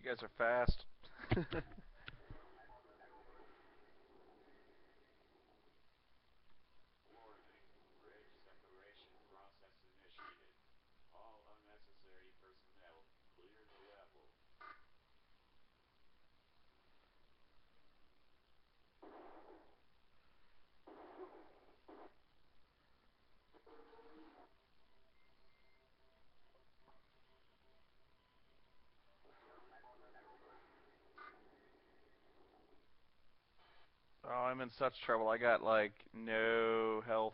guys are fast. Oh, I'm in such trouble. I got like no health.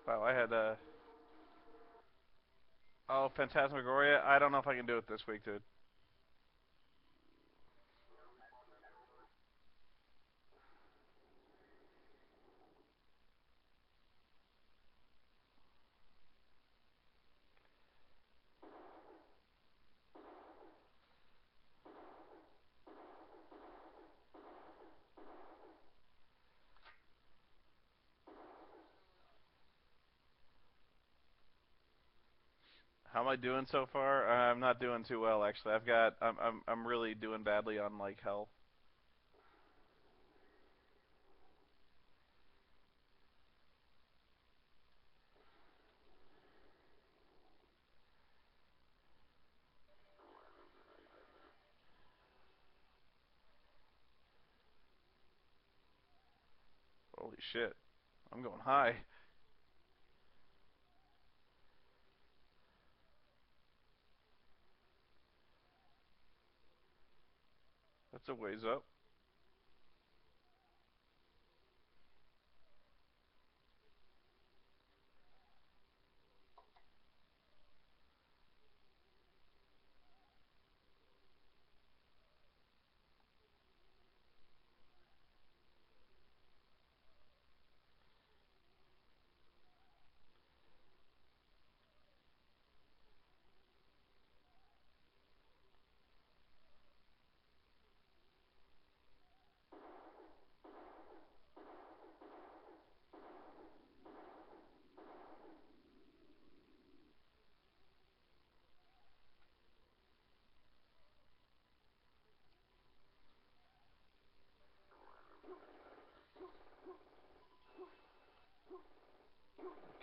Wow, I had oh, Phantasmagoria. I don't know if I can do it this week, dude. How am I doing so far? I'm not doing too well, actually. I'm really doing badly on like health. Holy shit, I'm going high. That's a ways up.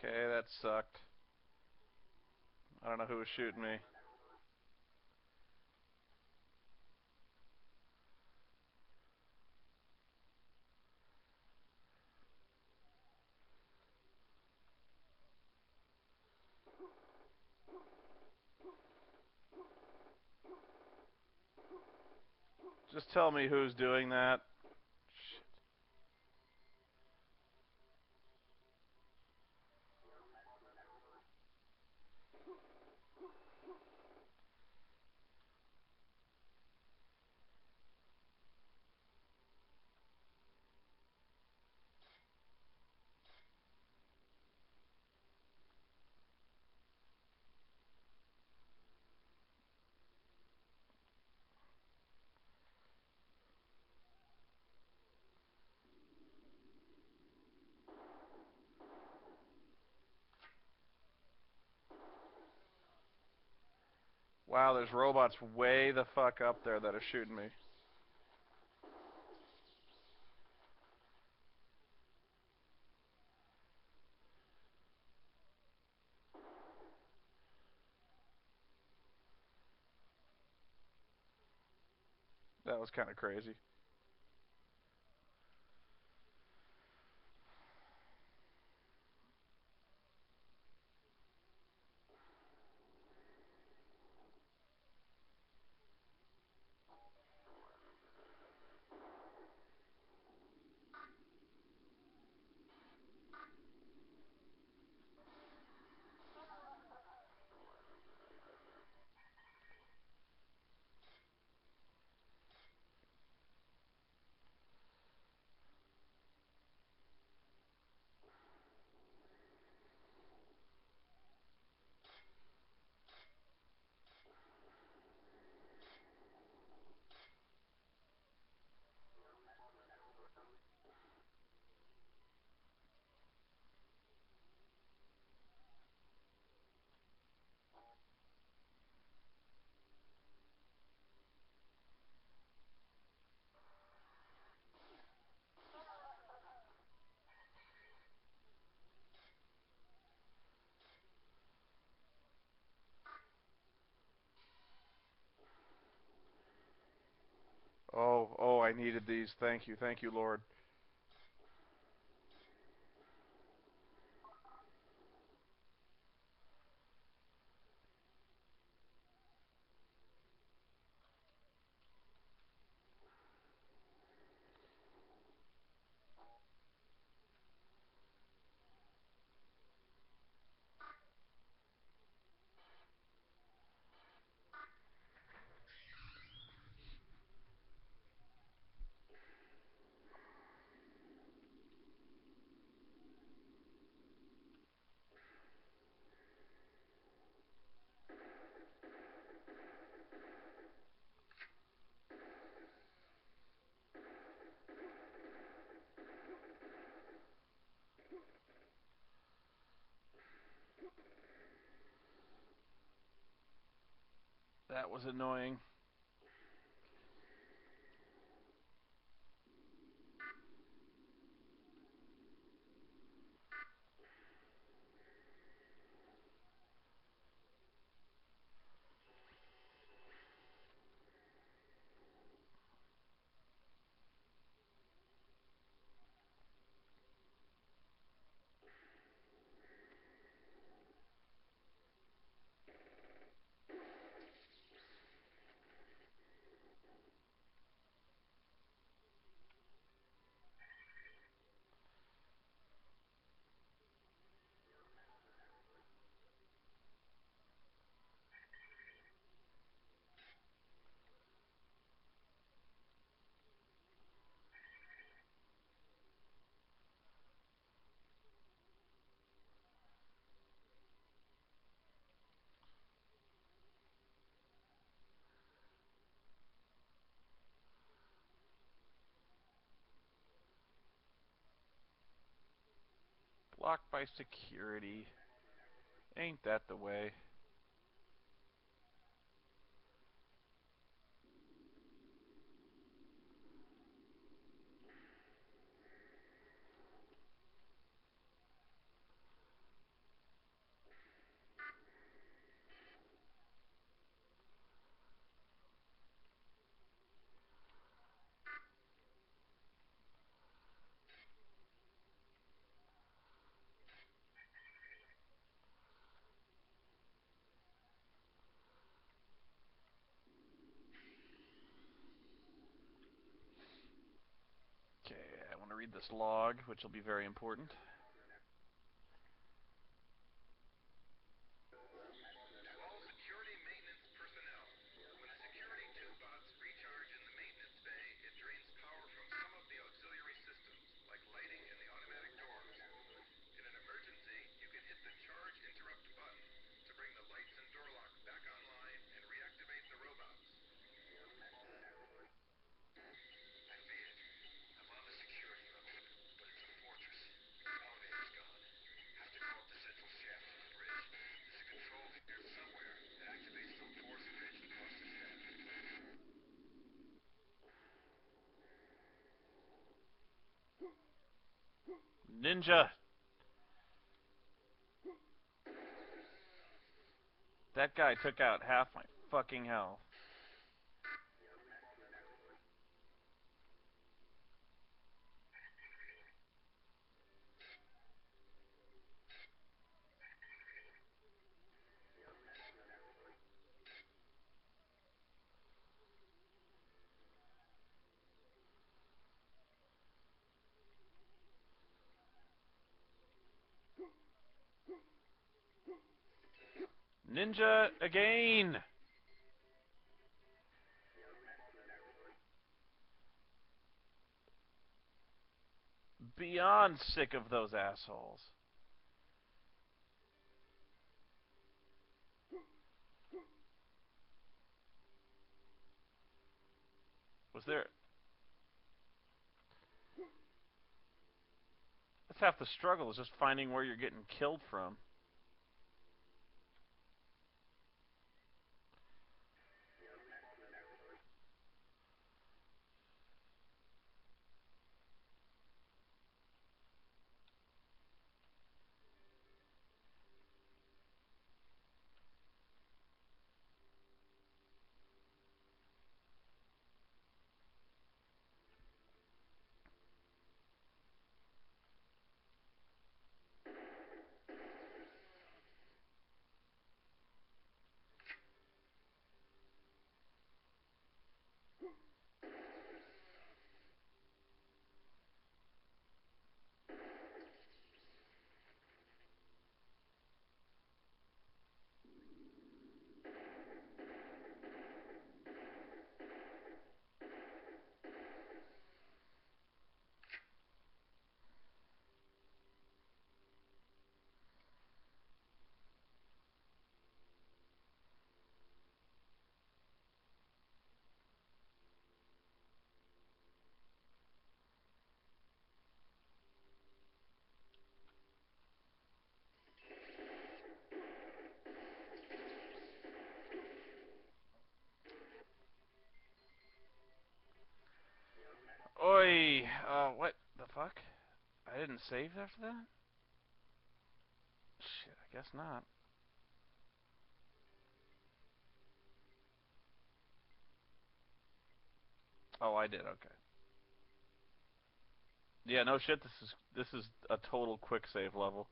Okay, that sucked. I don't know who was shooting me. Just tell me who's doing that. Shit. Wow, there's robots way the fuck up there that are shooting me. That was kind of crazy. Oh, I needed these. Thank you, Lord. That was annoying. Blocked by security. Ain't that the way? Okay, I want to read this log, which will be very important. Ninja! That guy took out half my fucking health. Ninja again! Beyond sick of those assholes. Was there... That's half the struggle, is just finding where you're getting killed from. save after that? Shit, I guess not. Oh, I did. Okay. Yeah, no shit. This is a total quick save level.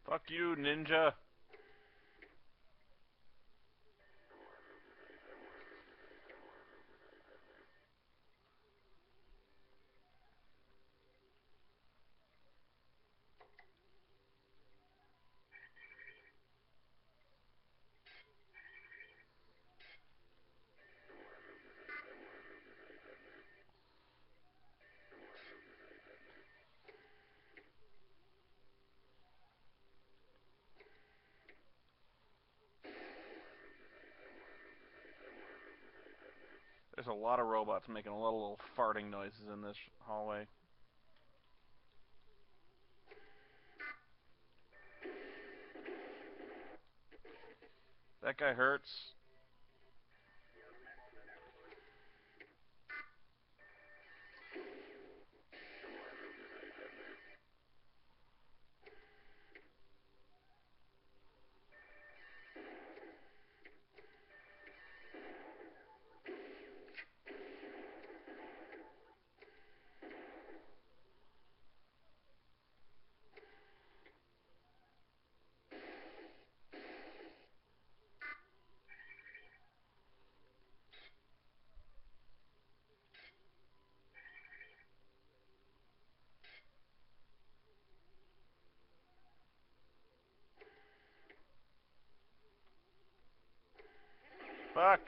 Fuck you, ninja. There's a lot of robots making a lot of little farting noises in this hallway. That guy hurts. Fuck.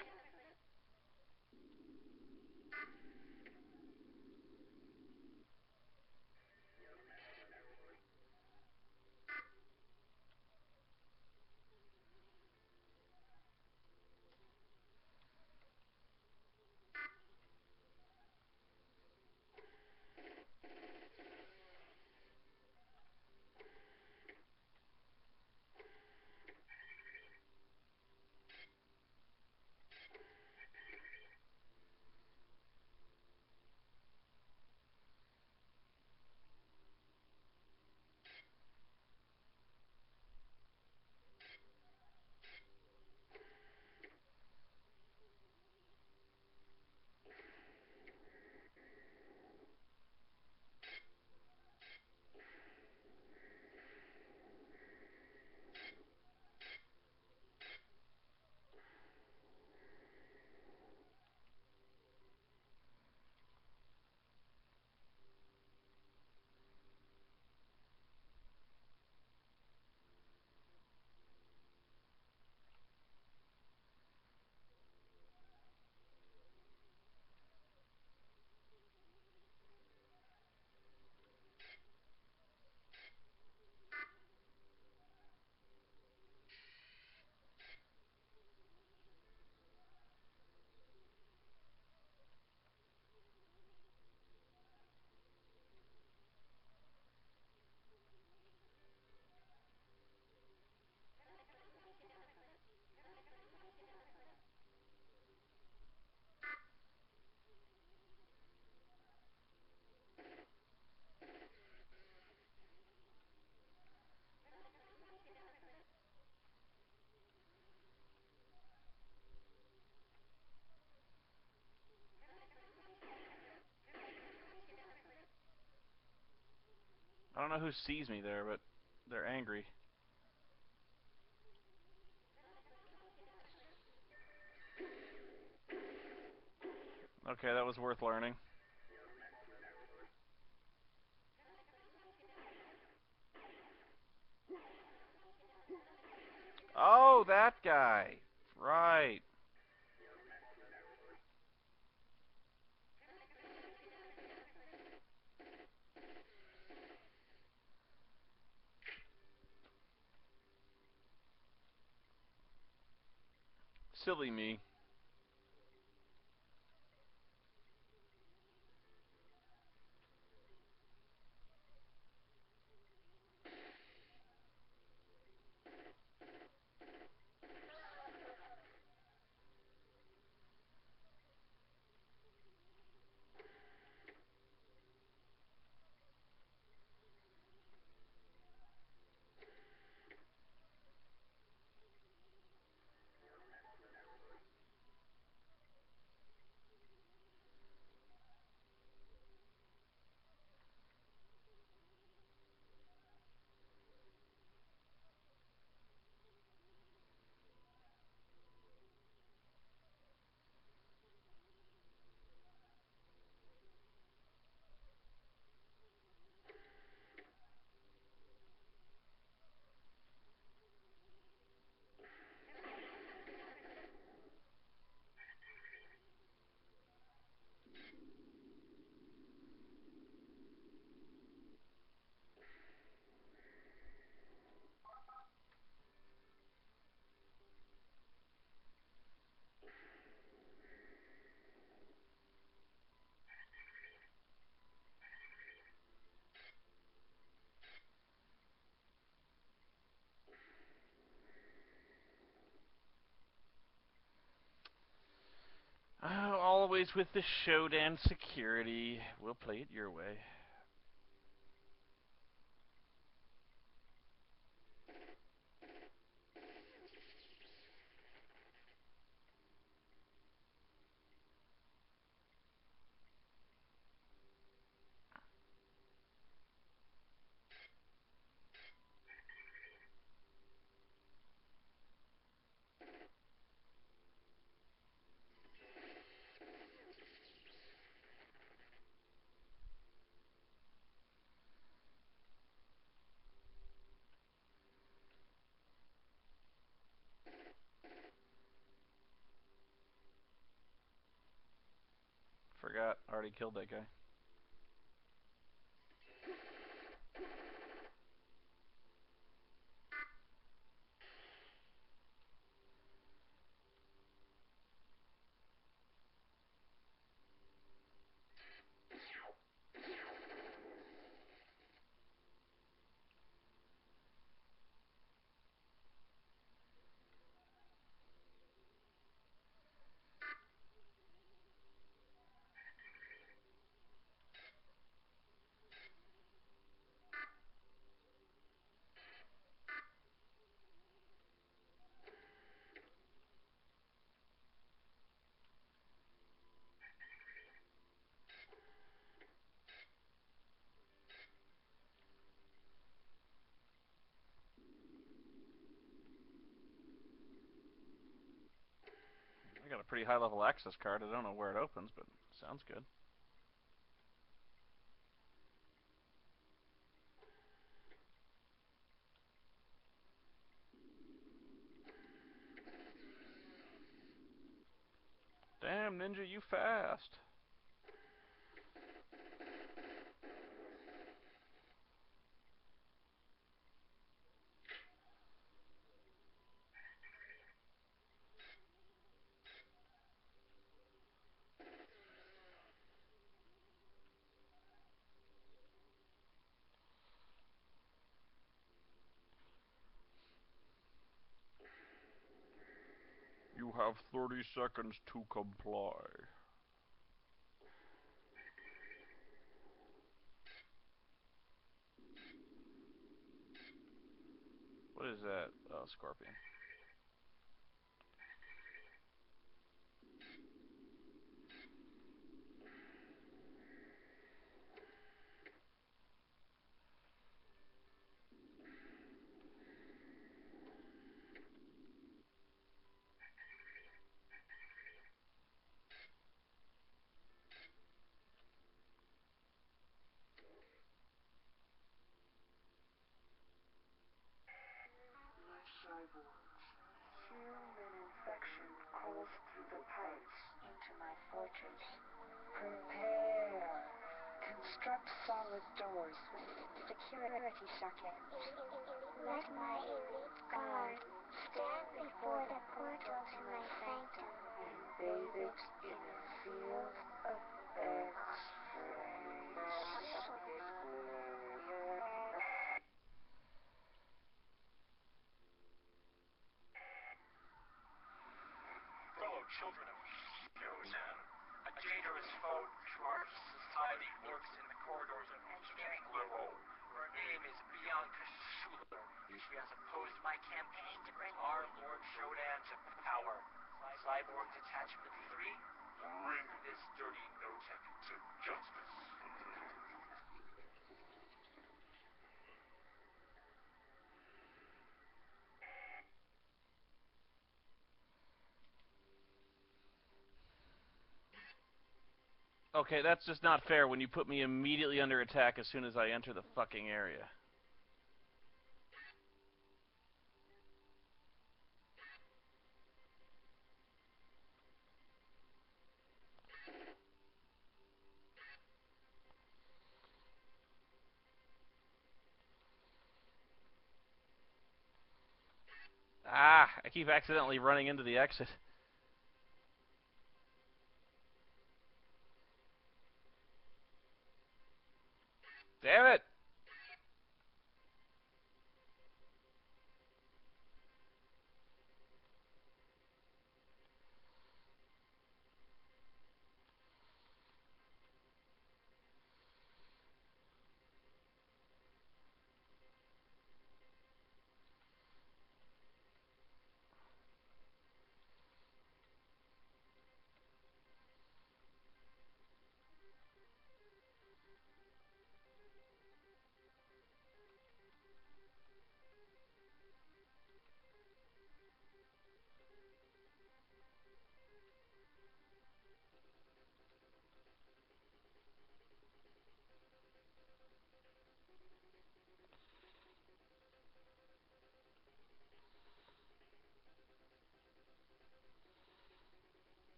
don't know who sees me there, but they're angry. Okay, that was worth learning. Oh, that guy. Right. Silly me. Oh, always with the Shodan security. We'll play it your way. Forgot. Already killed that guy. I got a pretty high level access card. I don't know where it opens, but sounds good. Damn, Ninja, you fast. You have 30 seconds to comply. What is that? Oh, Scorpion. wounds. Human infection calls through the pipes into my fortress. Prepare. Construct solid doors with security sockets. Let my elite guard stand before the portal to my sanctum and bathe it in a field of Fellow children of Skeleton, a dangerous foe to our society lurks in the corridors of engineering level. Her name is Bianca Schuler. She has opposed my campaign to bring our Lord Shodan to power. Cyborg Detachment 3, bring this dirty no-tech to justice. Okay, that's just not fair when you put me immediately under attack as soon as I enter the fucking area. Ah, I keep accidentally running into the exit. Damn it!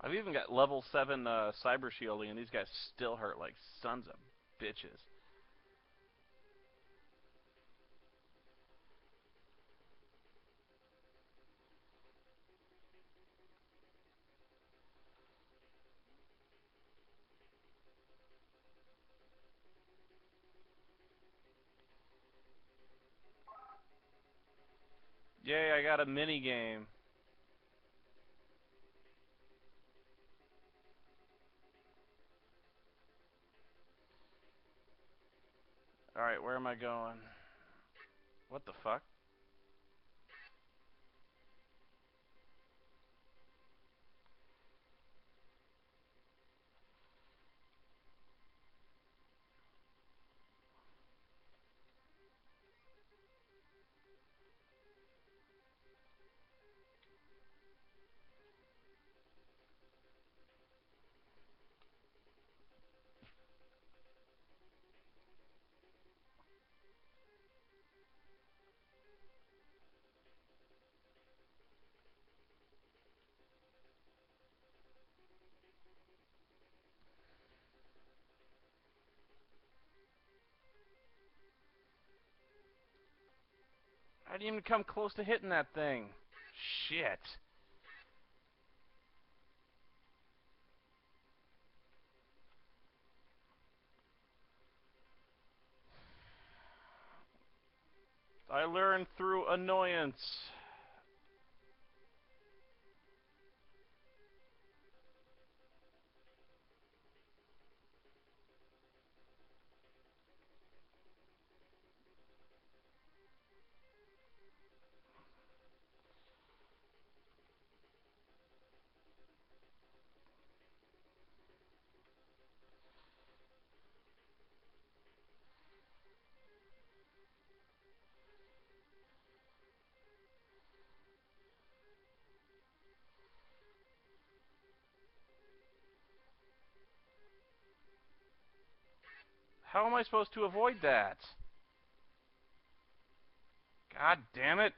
I've even got level 7 cyber shielding, and these guys still hurt like sons of bitches. Yay, I got a mini game. Alright, where am I going? What the fuck? I didn't even come close to hitting that thing. Shit. I learned through annoyance. How am I supposed to avoid that? God damn it.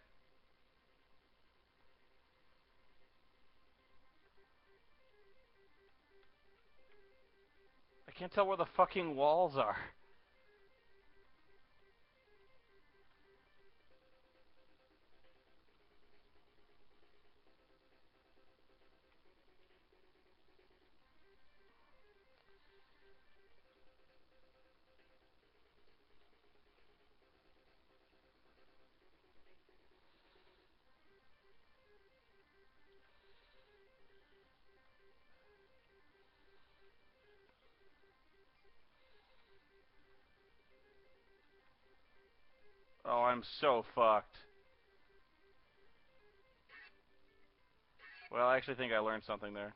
I can't tell where the fucking walls are. Oh, I'm so fucked. Well, I actually think I learned something there.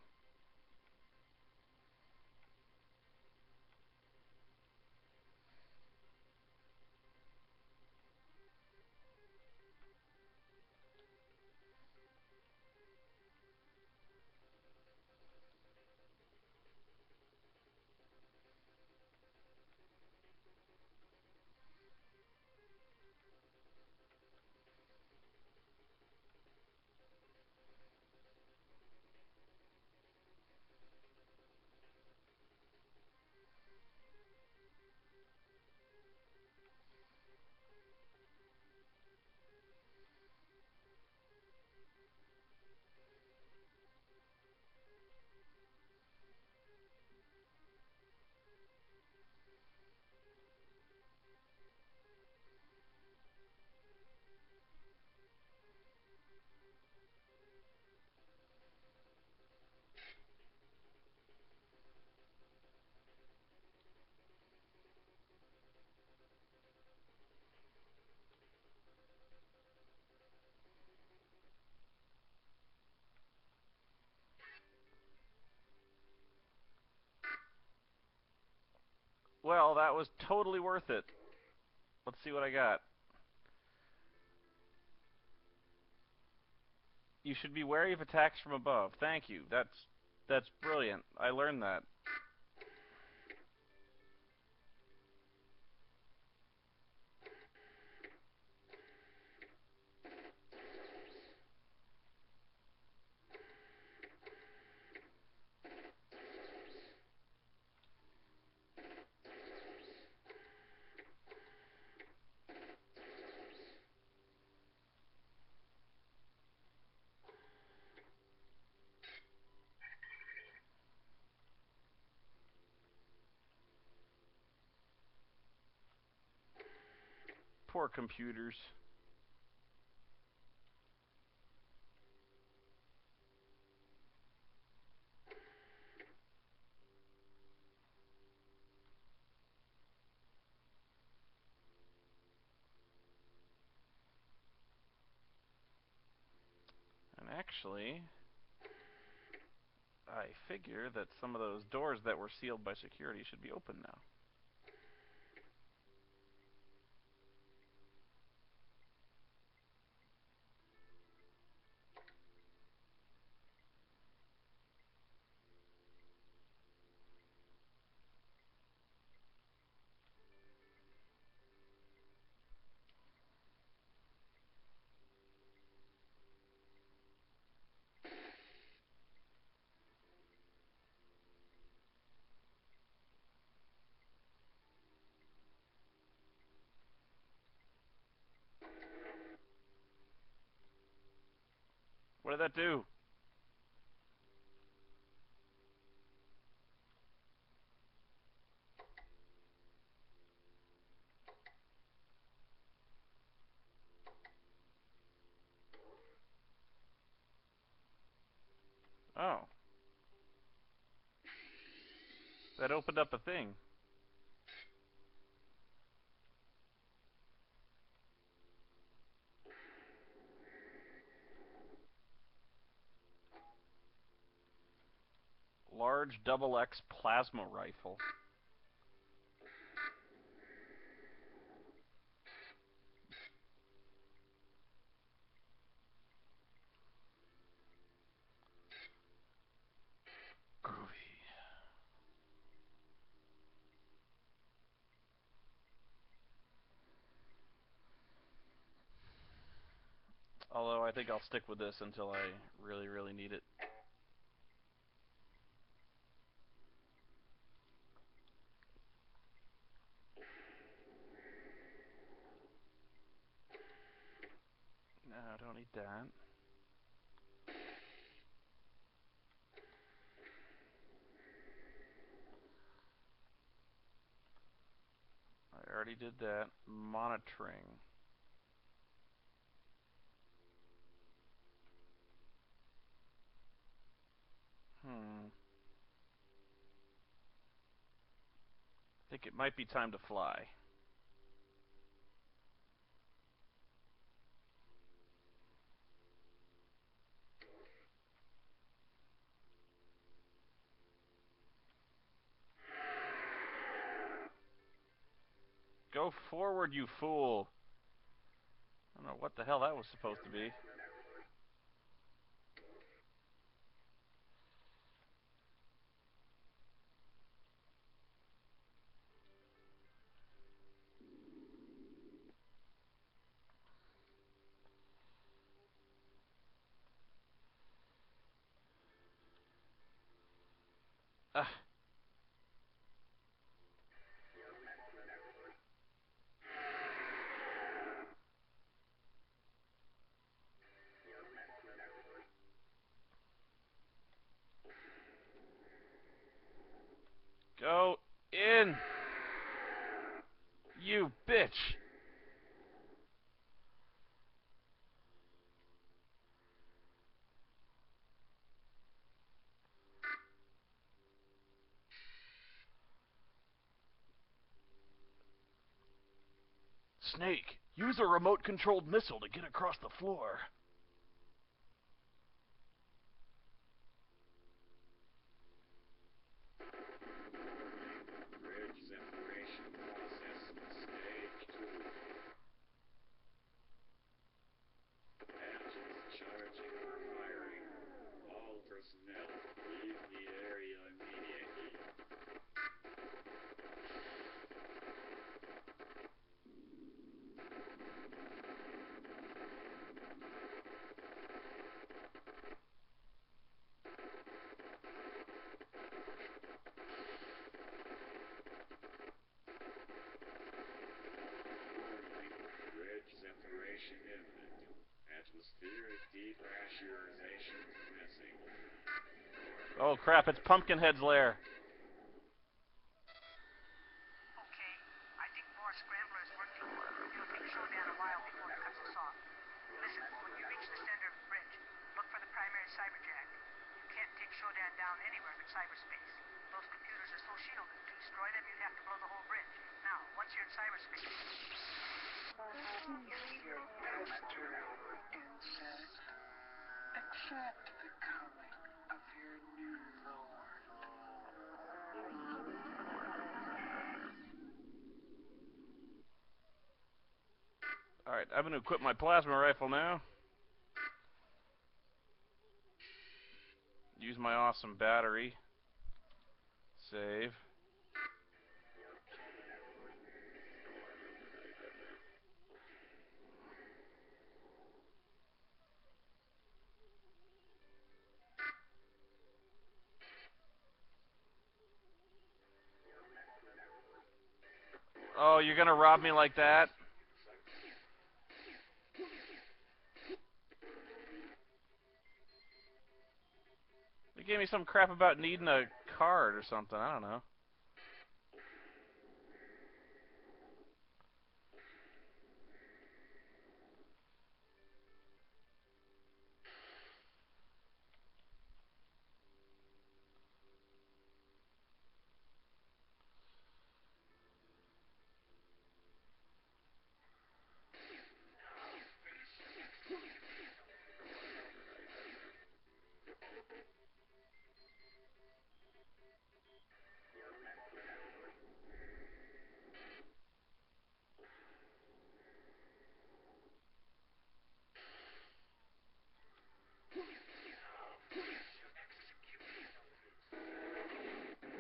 Well, that was totally worth it. Let's see what I got. You should be wary of attacks from above. Thank you. That's brilliant. I learned that. Poor computers. And actually, I figure that some of those doors that were sealed by security should be open now. What did that do? Oh. That opened up a thing. Large double X plasma rifle. Groovy. Although I think I'll stick with this until I really, really need it. No, I don't need that. I already did that. Monitoring. I think it might be time to fly. Go forward, you fool! I don't know what the hell that was supposed to be. Ah. Go in! You bitch! Snake, use a remote-controlled missile to get across the floor. Bridge separation process stage 2. Engines charging for firing. All personnel, leave the area immediately. Bridge separation imminent. Atmospheric depressurization commencing. Oh crap, it's Pumpkinhead's lair. Okay, I think more Scrambler is working. It'll take Showdown a while before it cuts us off. Listen, when you reach the center of the bridge, look for the primary cyberjack. You can't take Showdown down anywhere but cyberspace. Those computers are so shielded. To destroy them, you'd have to blow the whole bridge. Now, once you're in cyberspace... Accept the coming of your new lord. Alright, I'm going to equip my plasma rifle now. Use my awesome battery. Save. Oh, you're going to rob me like that? They gave me some crap about needing a card or something. I don't know.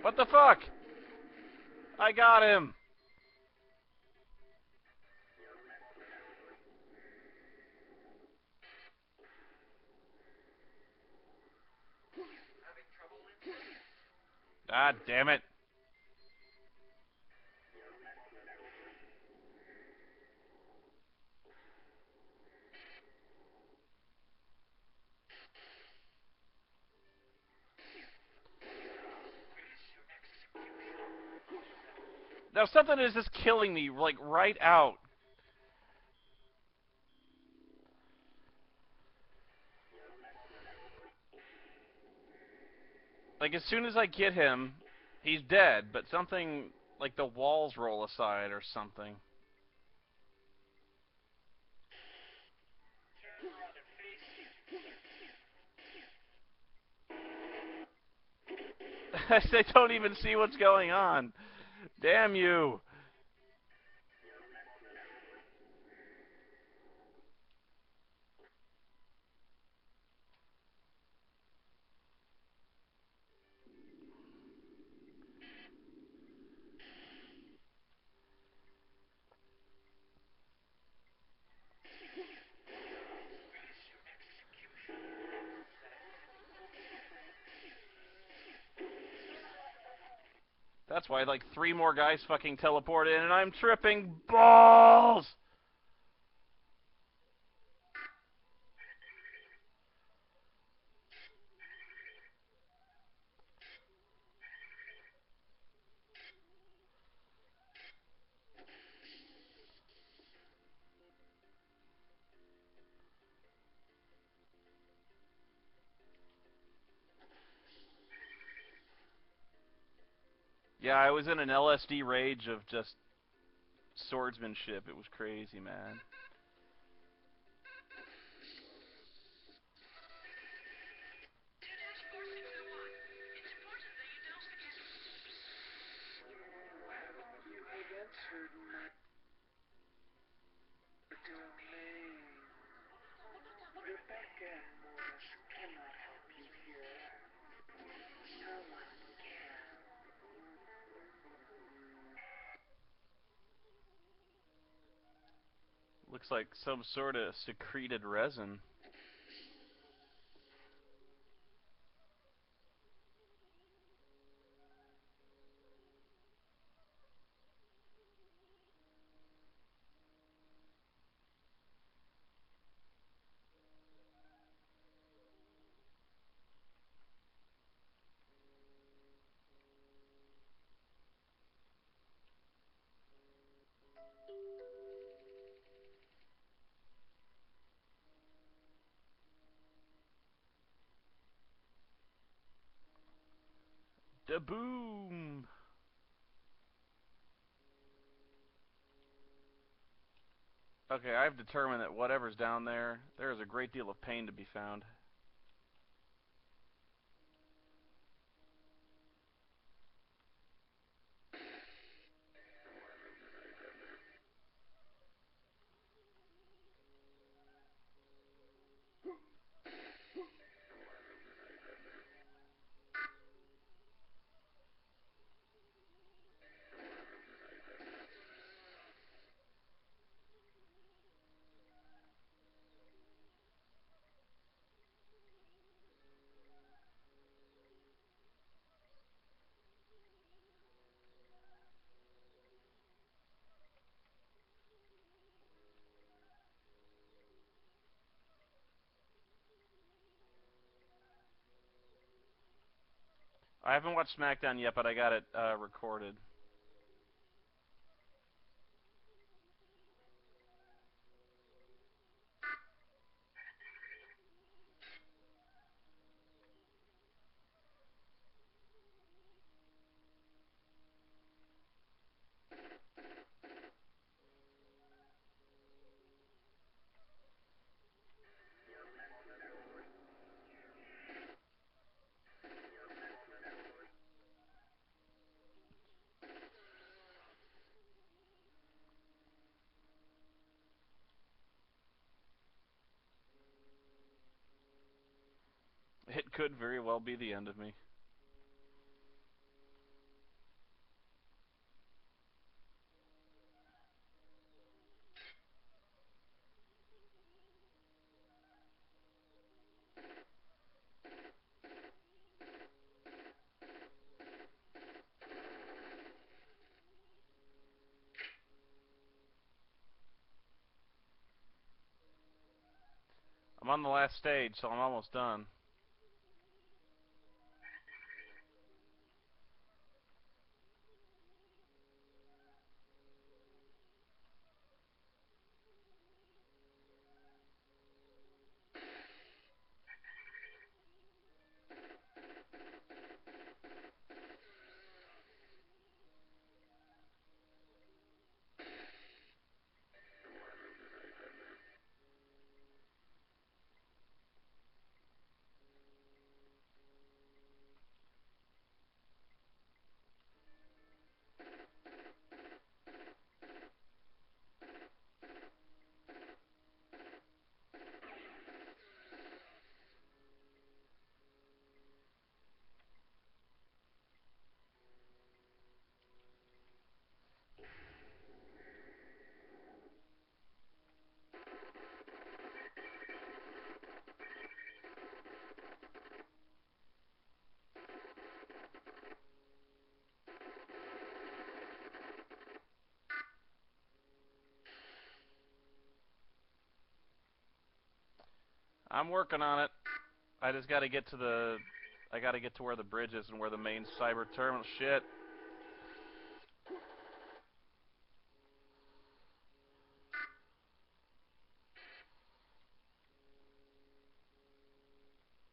What the fuck? I got him. God damn it. Now something is just killing me, like, right out. Like, as soon as I get him, he's dead, but something, like the walls roll aside or something. They don't even see what's going on. Damn you. That's why, like, 3 more guys fucking teleport in, and I'm tripping balls! Yeah, I was in an LSD rage of just swordsmanship. It was crazy, man. Rebecca and Morris cannot help you here. Someone can. Looks like some sort of secreted resin. Da boom! Okay, I've determined that whatever's down there, there is a great deal of pain to be found. I haven't watched SmackDown yet, but I got it recorded. It could very well be the end of me. I'm on the last stage, so I'm almost done. I'm working on it. I just gotta get to the... I gotta get to where the bridge is and where the main cyber terminal... Shit.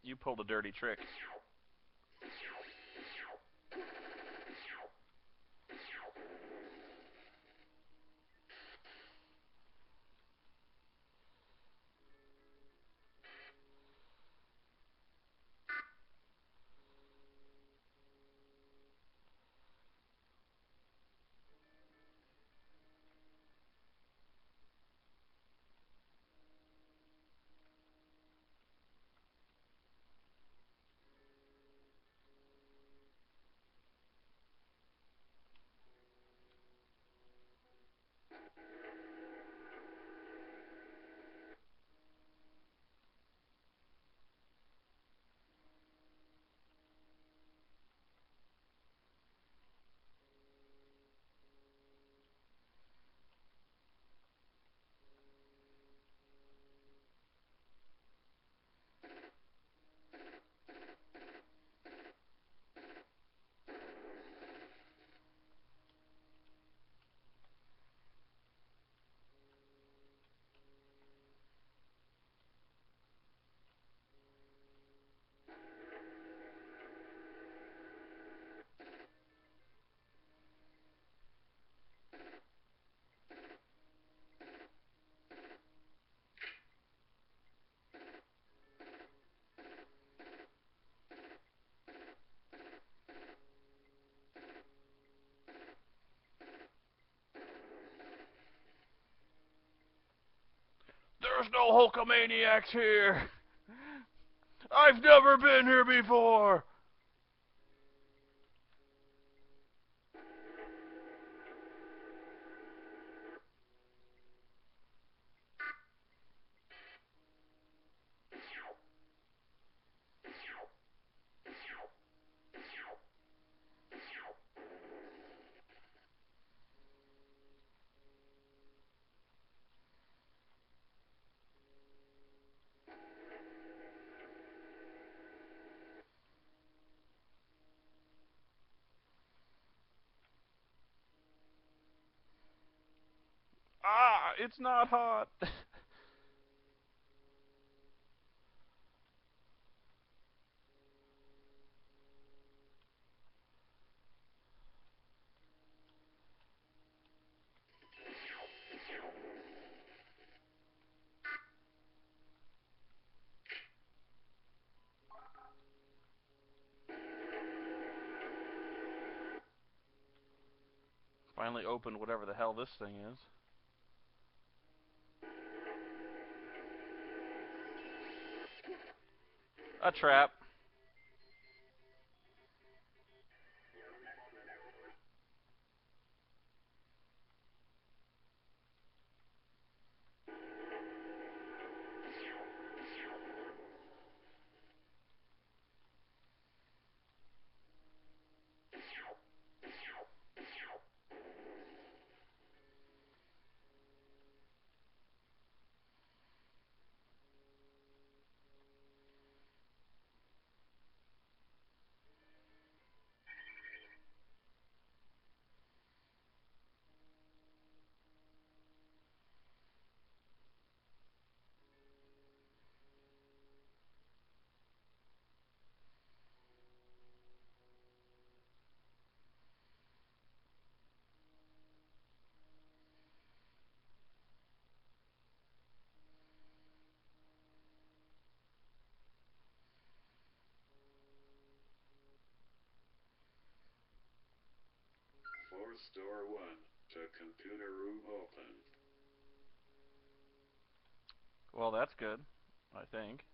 You pulled a dirty trick. There's no Hulkamaniacs here! I've never been here before! Ah, it's not hot. Finally opened whatever the hell this thing is. A trap. Store 1 to computer room open. Well, that's good, I think.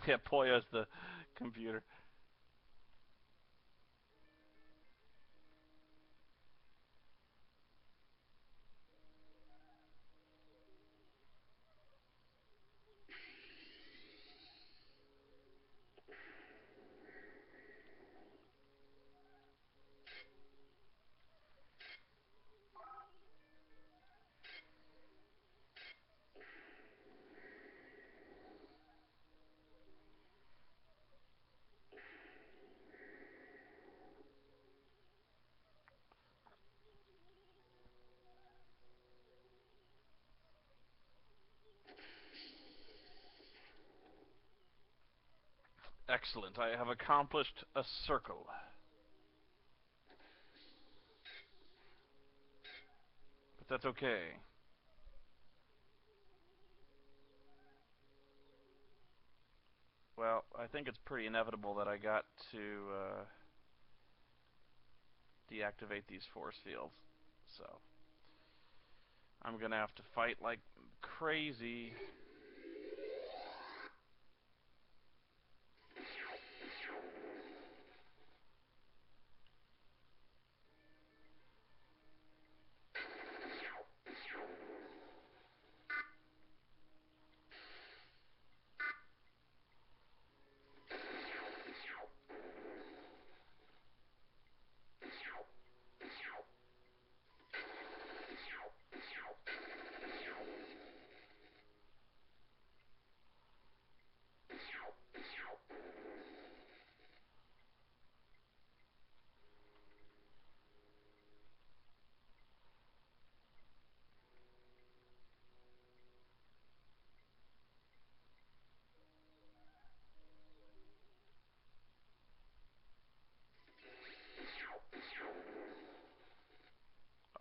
Yeah, Poya's the computer. Excellent. I have accomplished a circle. But that's okay. Well, I think it's pretty inevitable that I got to deactivate these force fields. So, I'm gonna have to fight like crazy.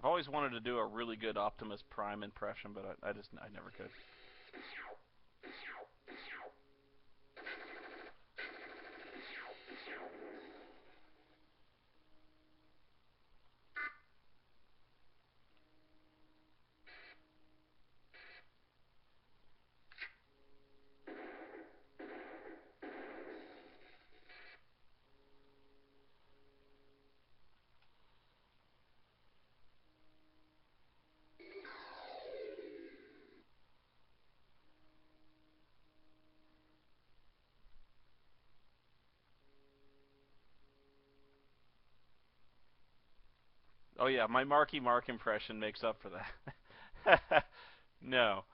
I've always wanted to do a really good Optimus Prime impression, but I never could. Oh yeah, my Marky Mark impression makes up for that. No.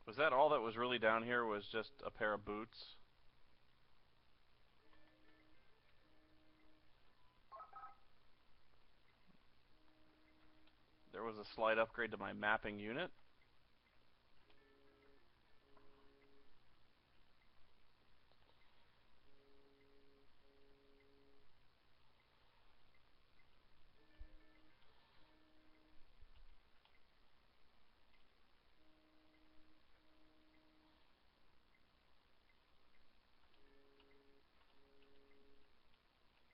Was that all that was really down here, was just a pair of boots? There was a slight upgrade to my mapping unit.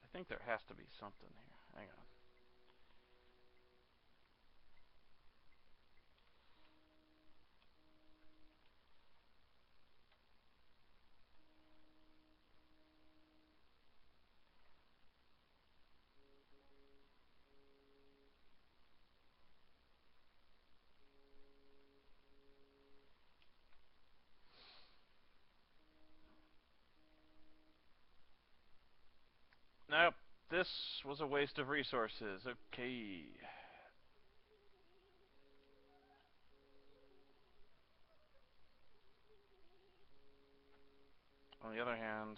I think there has to be something here. Hang on. Nope. This was a waste of resources. Okay. On the other hand,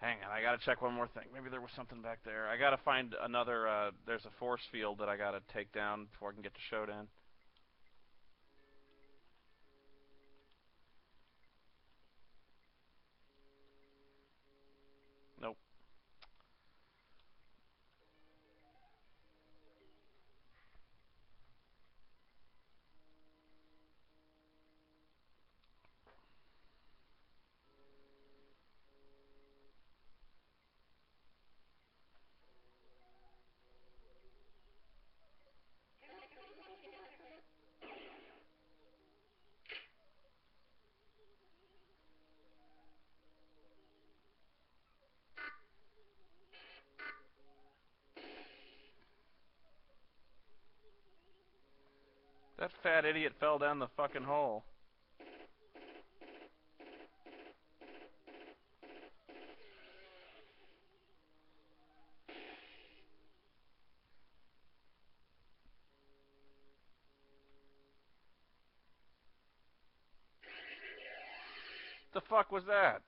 Hang on, I gotta check one more thing. Maybe there was something back there. I gotta find another, there's a force field that I gotta take down before I can get to Shodan. Nope. That fat idiot fell down the fucking hole. The fuck was that?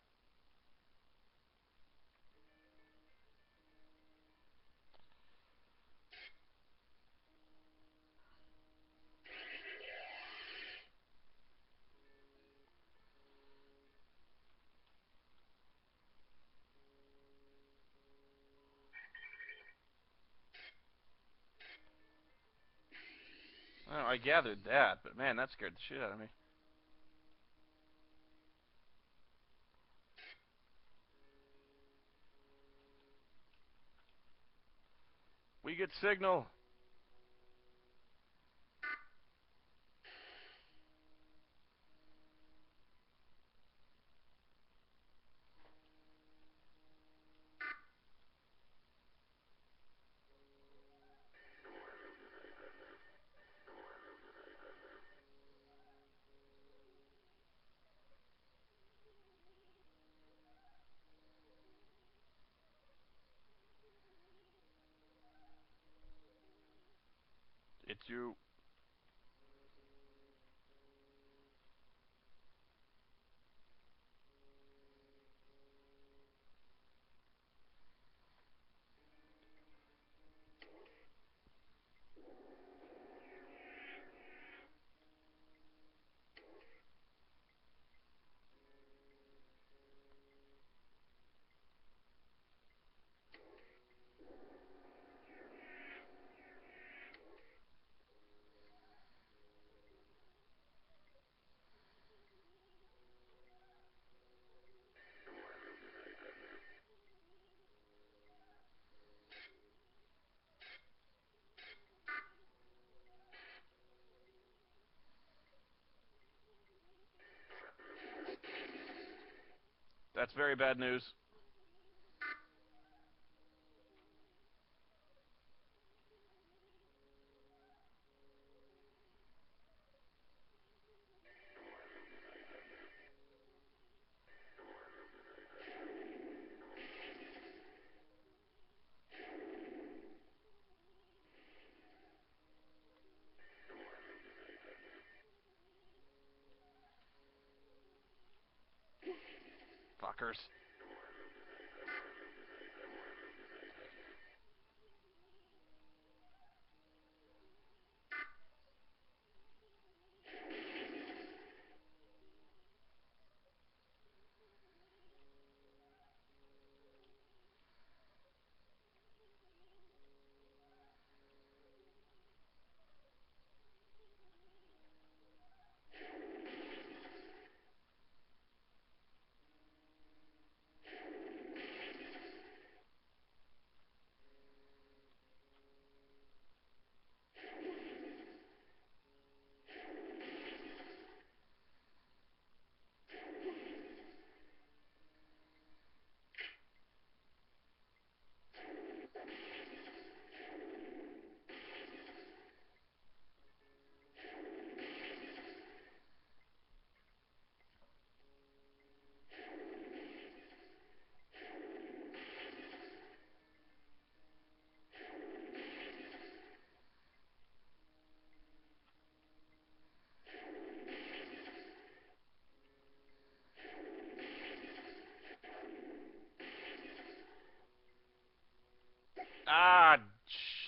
Oh, I gathered that, but man, that scared the shit out of me. We get signal. It's you. That's very bad news. Fuckers.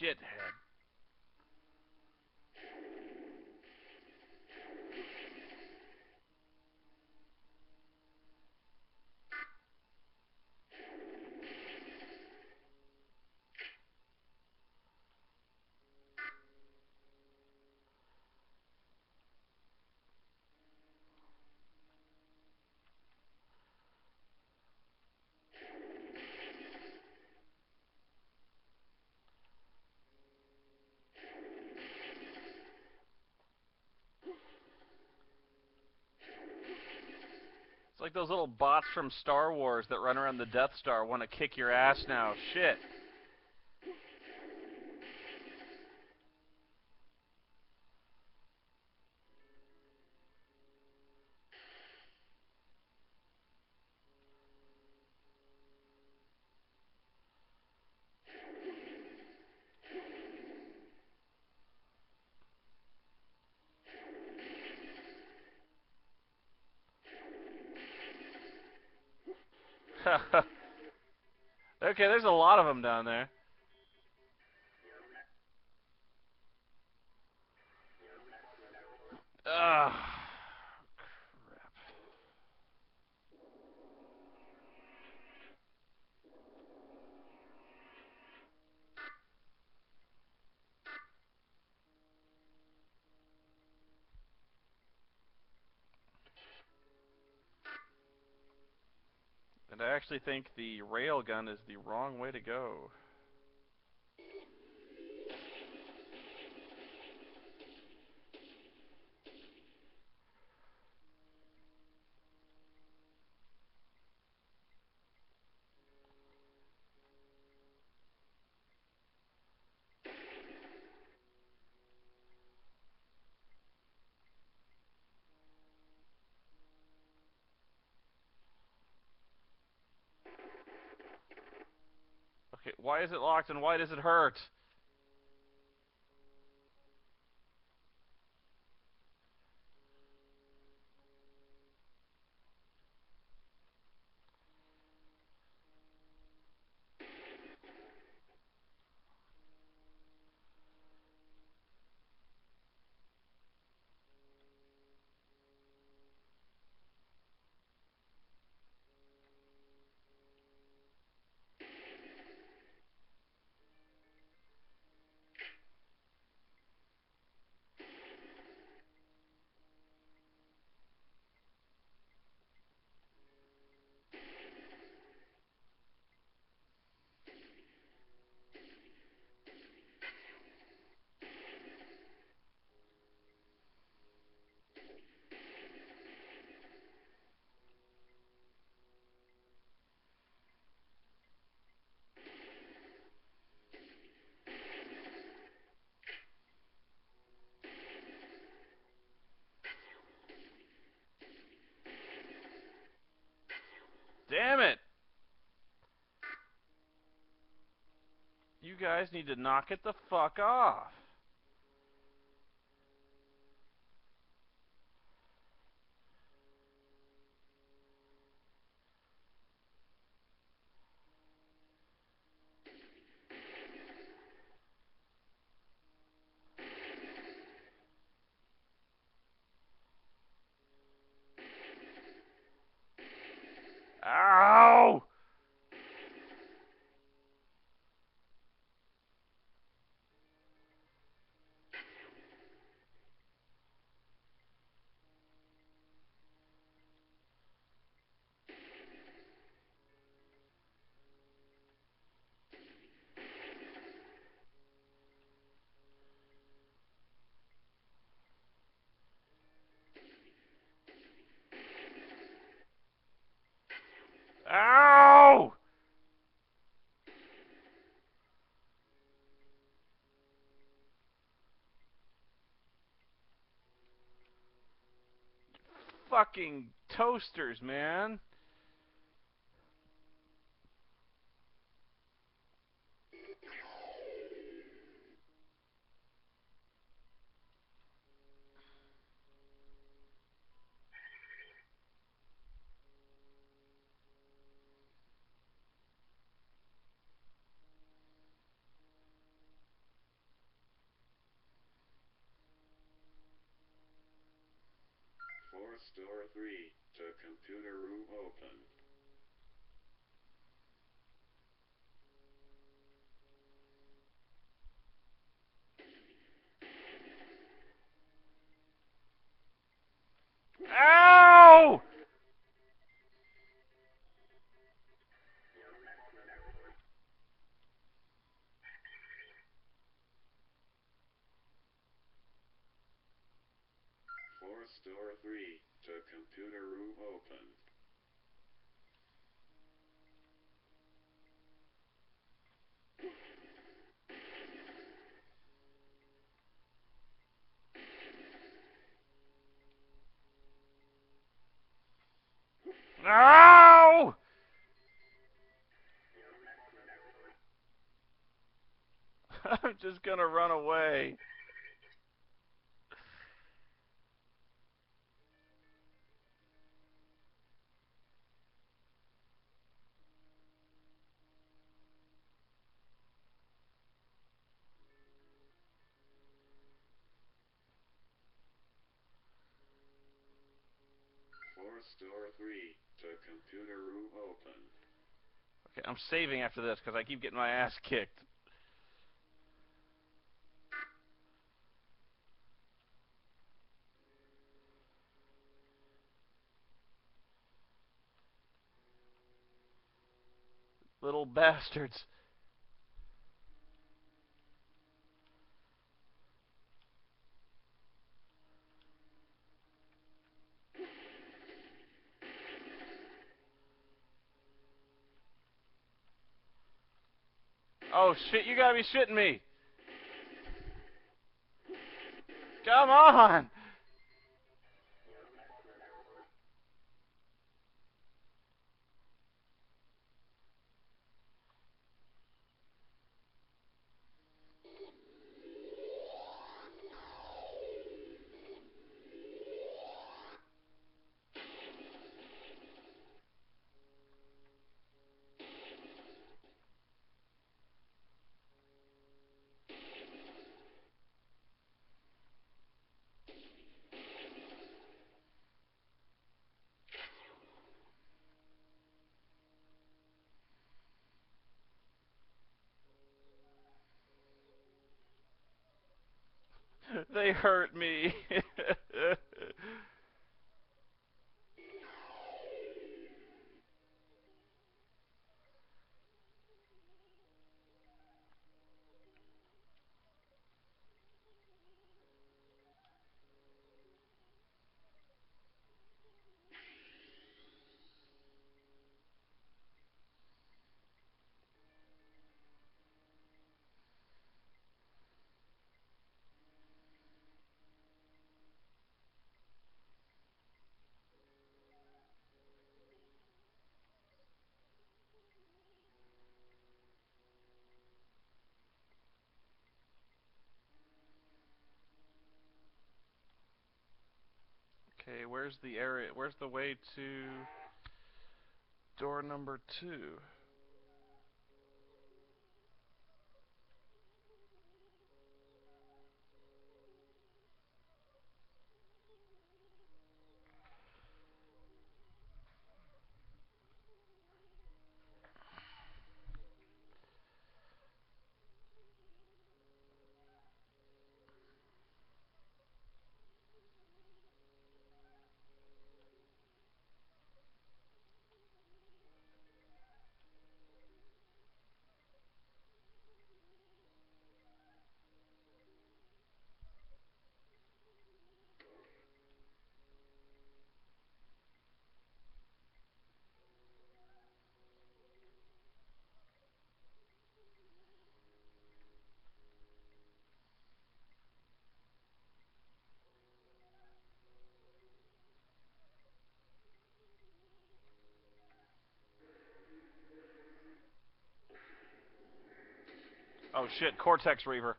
shithead. It's like those little bots from Star Wars that run around the Death Star want to kick your ass now. Shit. Okay, there's a lot of them down there. Ugh. And I actually think the rail gun is the wrong way to go. Okay, why is it locked and why does it hurt? Damn it! You guys need to knock it the fuck off. Ow! Ow! Fucking toasters, man. Force door 3 to computer room open. Ow! Force door 3 to computer room open. Ow! I'm just gonna run away. Force door 3 to computer room open. Okay, I'm saving after this because I keep getting my ass kicked. Little bastards. Oh shit, you gotta be shitting me. Come on! They hurt me. Okay, where's the area? Where's the way to door number 2? Oh shit, Cortex Reaver.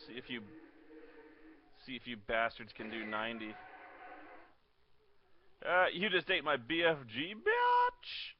See if you bastards can do 90. You just ate my BFG, bitch.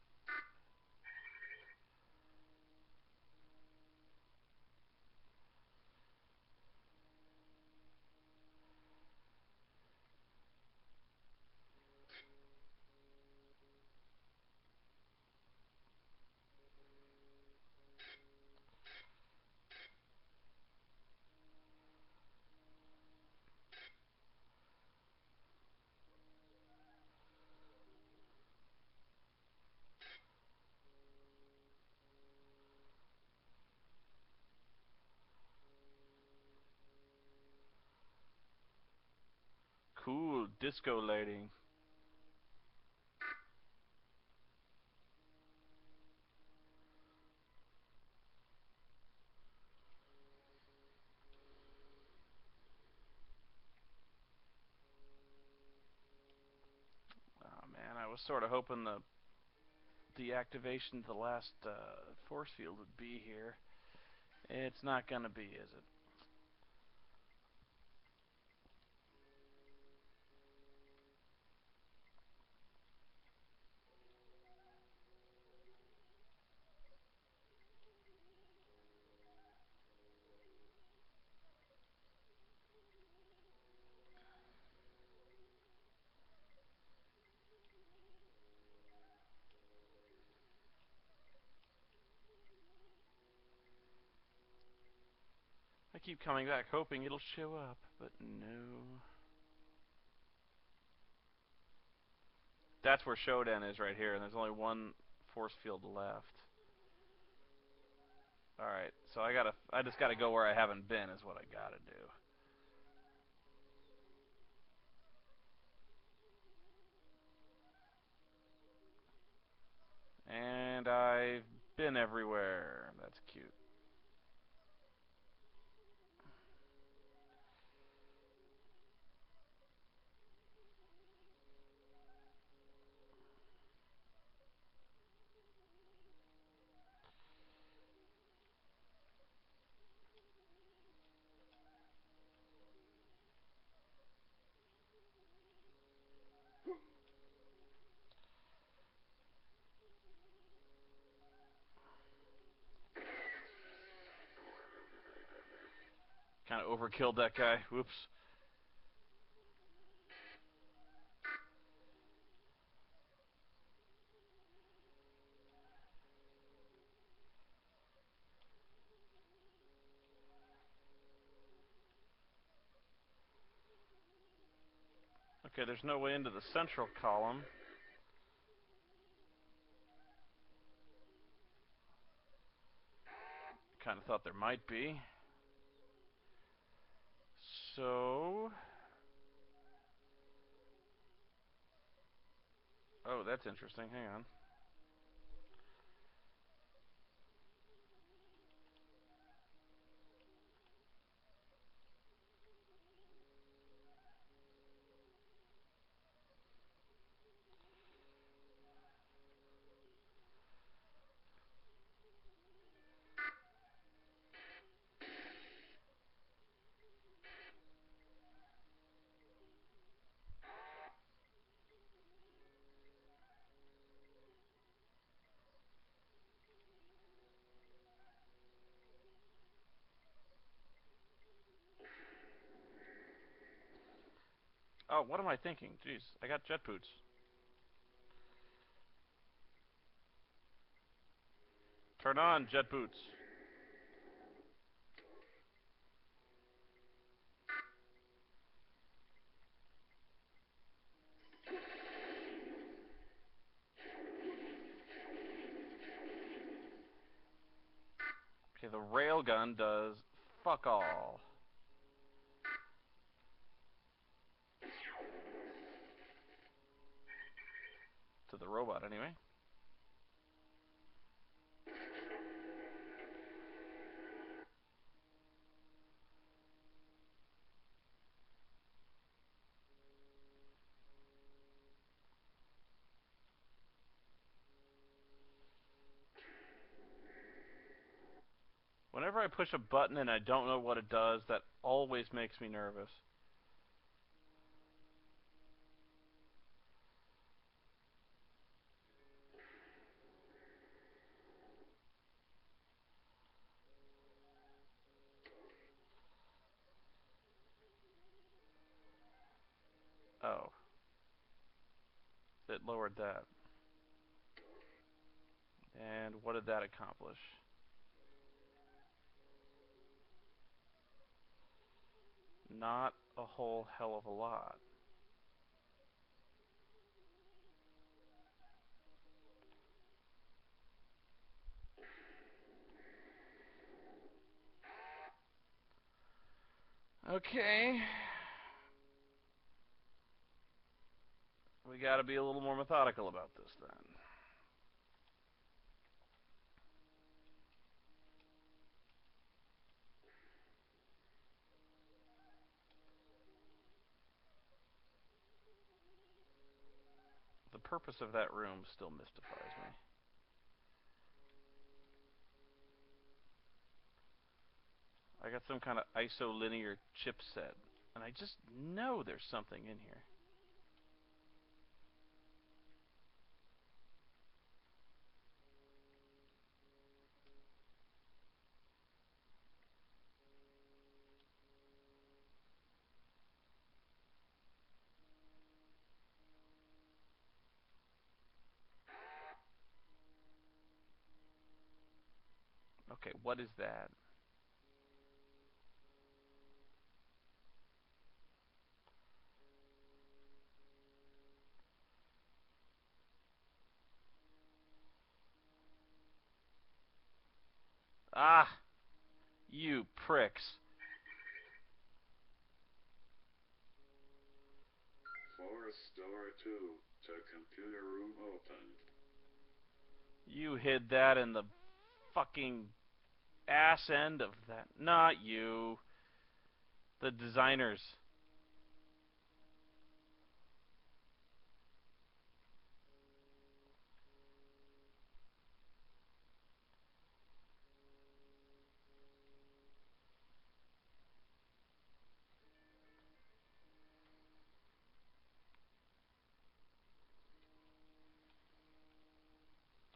Cool disco lighting. Oh man, I was sort of hoping the deactivation of the last force field would be here. It's not gonna be, is it? I keep coming back hoping it'll show up, but no. That's where Shodan is right here, and there's only one force field left. Alright, so I just gotta go where I haven't been is what I gotta do. And I've been everywhere. That's cute. Kind of overkilled that guy. Whoops. Okay, there's no way into the central column. Kind of thought there might be. So... Oh, that's interesting. Hang on. Oh, what am I thinking? Jeez, I got jet boots. Turn on jet boots. Okay, the railgun does fuck all. To the robot, anyway. Whenever I push a button and I don't know what it does, that always makes me nervous. Oh. It lowered that. And what did that accomplish? Not a whole hell of a lot. Okay. We gotta be a little more methodical about this then. The purpose of that room still mystifies me. I got some kind of isolinear chipset, and I just know there's something in here. Okay, what is that? Ah! You pricks. Force door 2 to computer room open. You hid that in the fucking ass end of that. Not you. The designers.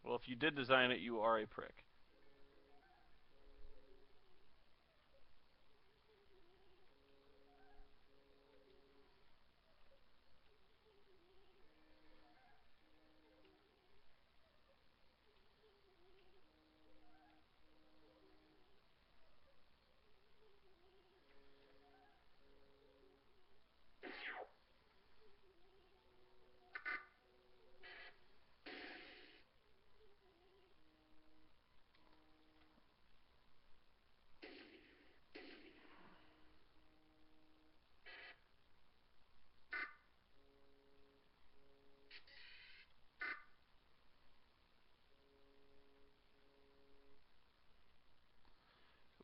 Well, if you did design it, you are a prick.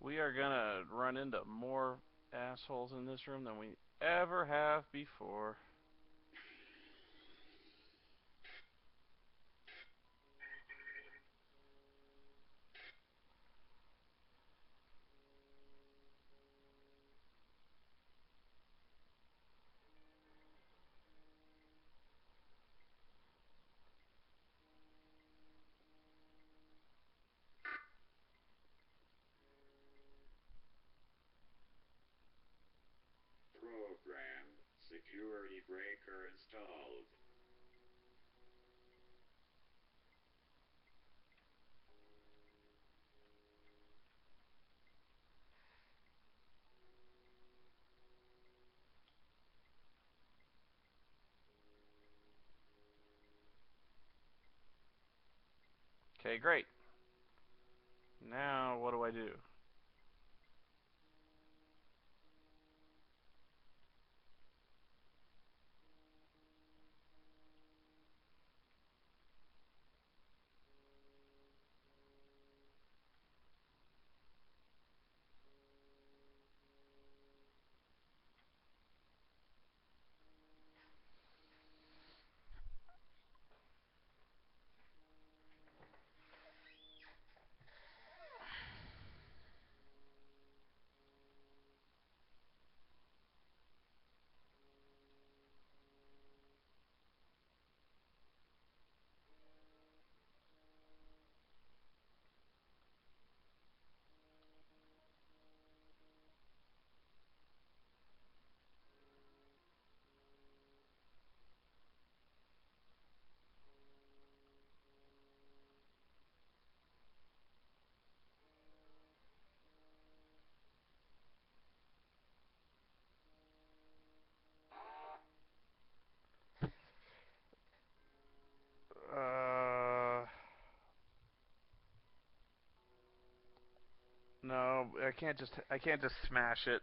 We are gonna run into more assholes in this room than we ever have before. Program. Security breaker installed. Okay, great. Now, what do I do? No, I can't just smash it.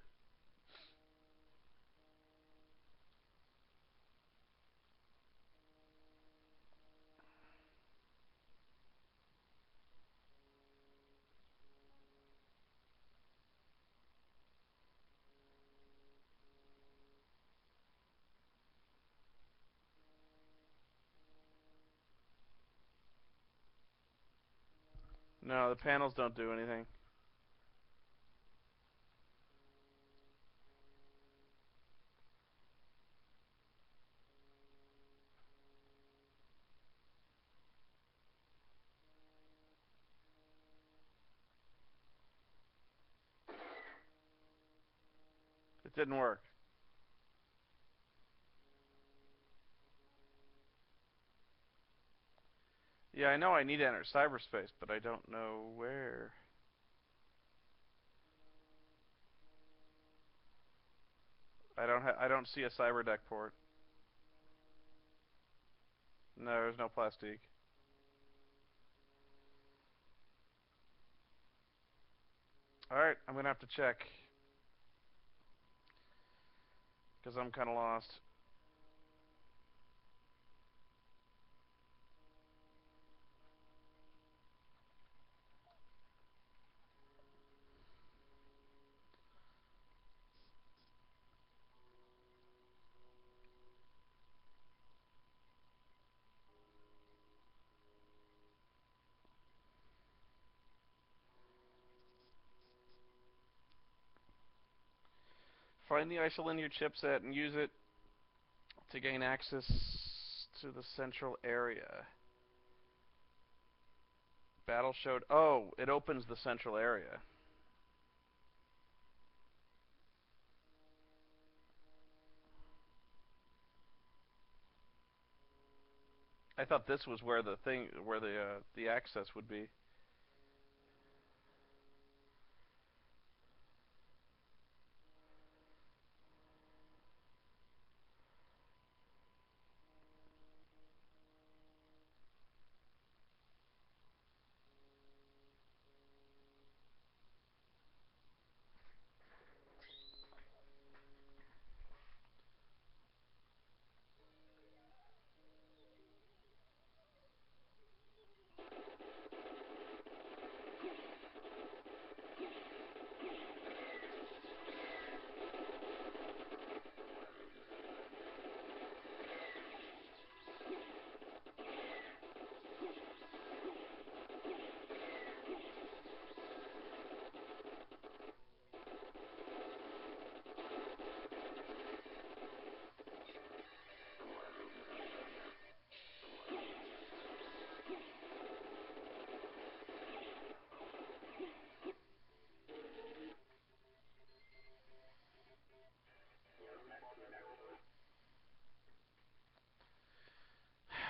No, the panels don't do anything. It didn't work. Yeah, I know I need to enter cyberspace, but I don't know where. I don't see a cyberdeck port. No, there's no plastique. Alright, I'm gonna have to check. Because I'm kinda lost. Find the isolinear chipset and use it to gain access to the central area. Battle showed... Oh, it opens the central area. I thought this was where the access would be.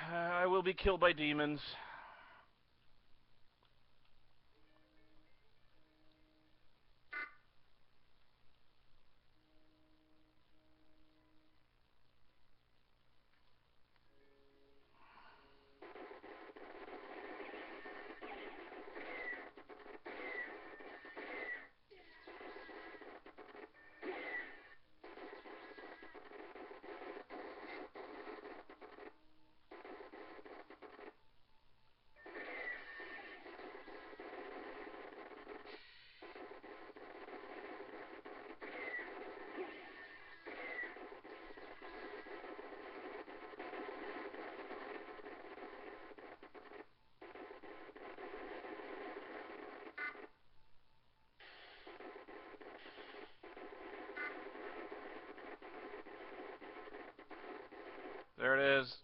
I will be killed by demons. There it is.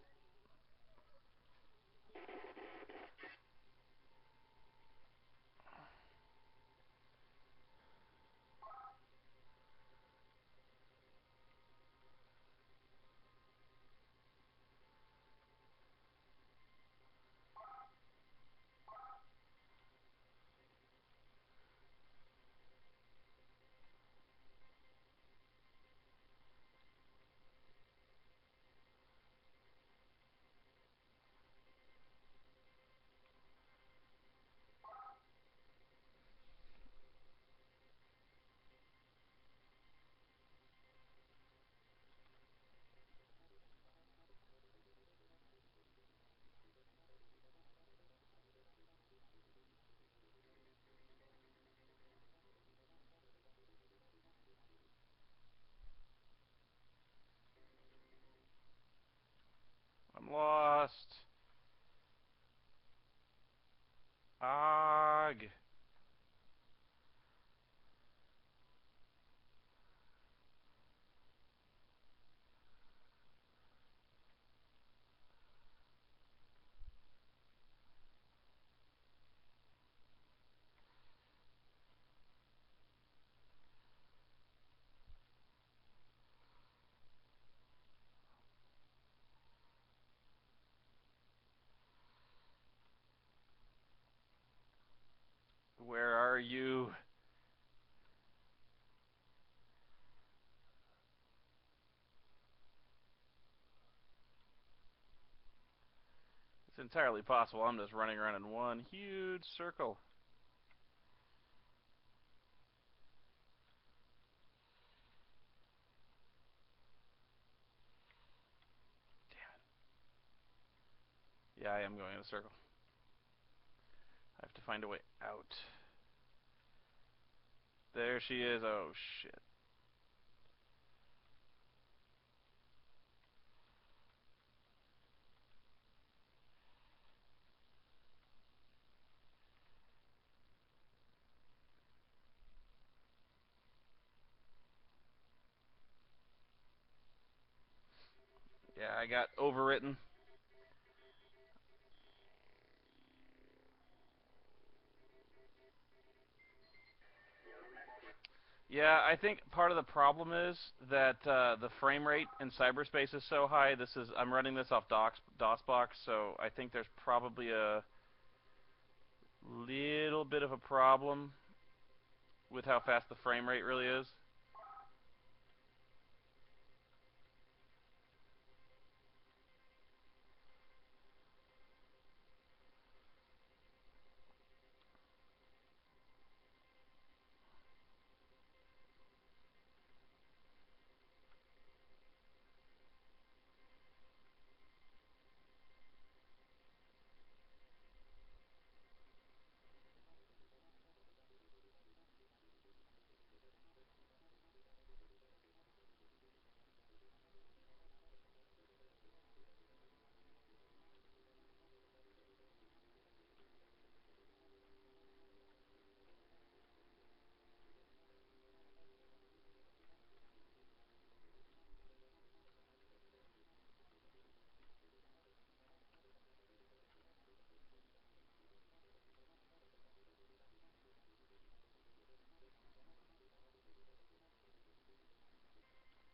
Where are you? It's entirely possible I'm just running around in one huge circle. Yeah, I am going in a circle. I have to find a way out. There she is. Oh, shit. Yeah, I got overwritten. Yeah, I think part of the problem is that the frame rate in cyberspace is so high. I'm running this off DOSBox, so I think there's probably a little bit of a problem with how fast the frame rate really is.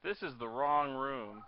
This is the wrong room.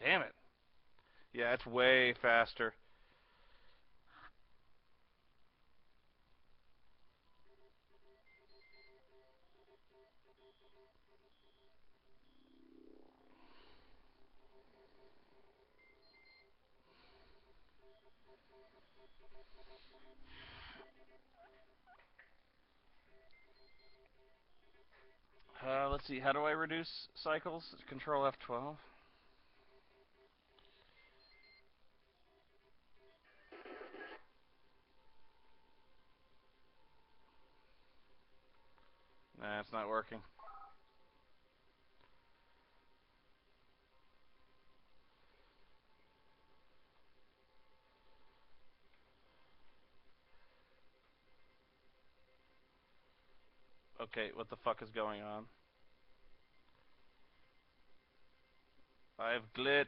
Damn it. Yeah, it's way faster. Let's see. How do I reduce cycles? Control F12. Nah, it's not working. Okay, what the fuck is going on? I've glitched.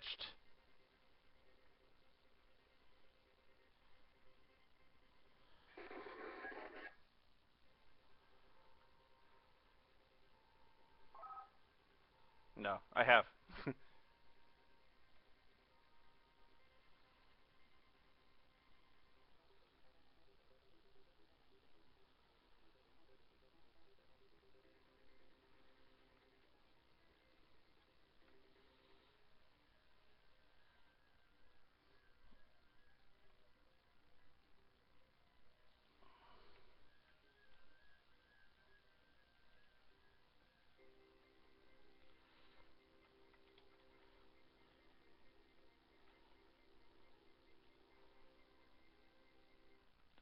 No, I have.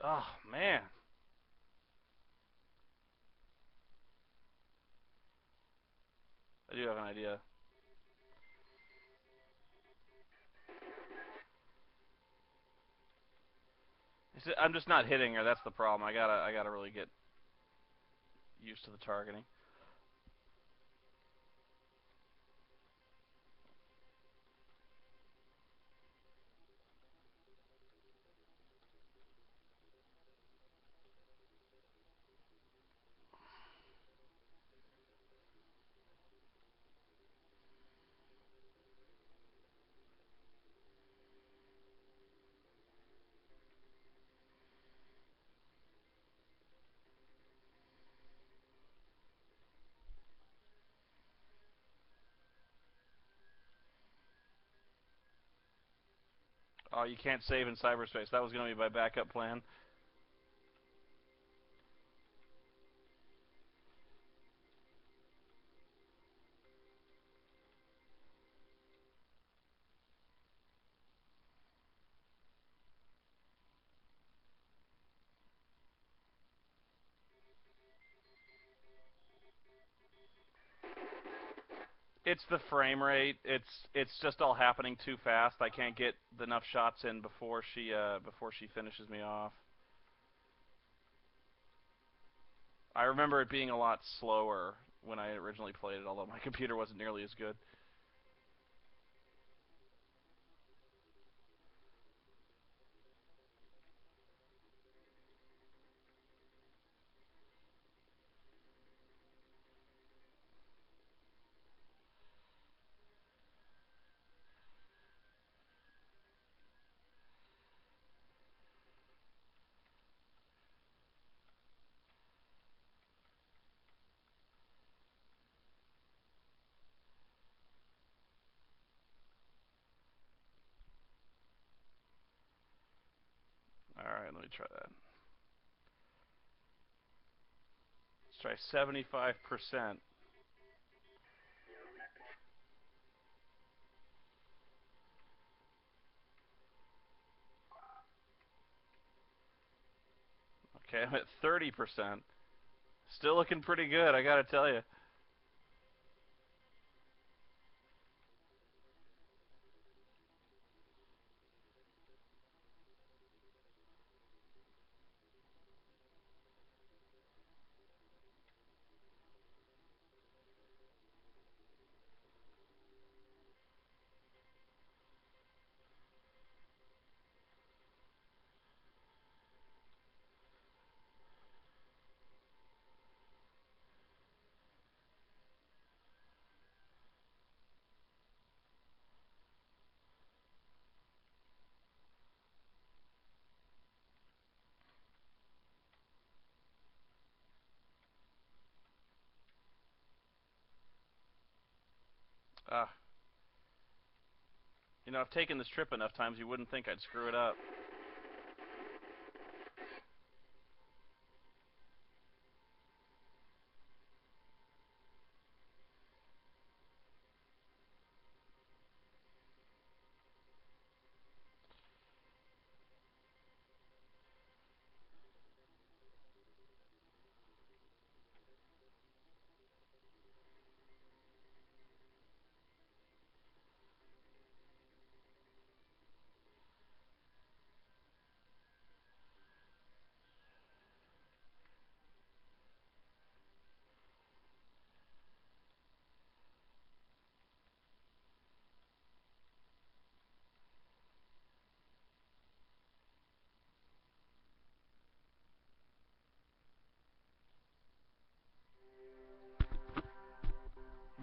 Oh, man. I do have an idea. I'm just not hitting her. That's the problem. I gotta really get used to the targeting. Oh, you can't save in cyberspace. That was gonna be my backup plan. It's the frame rate. It's just all happening too fast. I can't get enough shots in before she finishes me off. I remember it being a lot slower when I originally played it, although my computer wasn't nearly as good. Alright, let me try that. Let's try 75%. Okay, I'm at 30%. Still looking pretty good, I gotta tell you. Ah, you know, I've taken this trip enough times you wouldn't think I'd screw it up.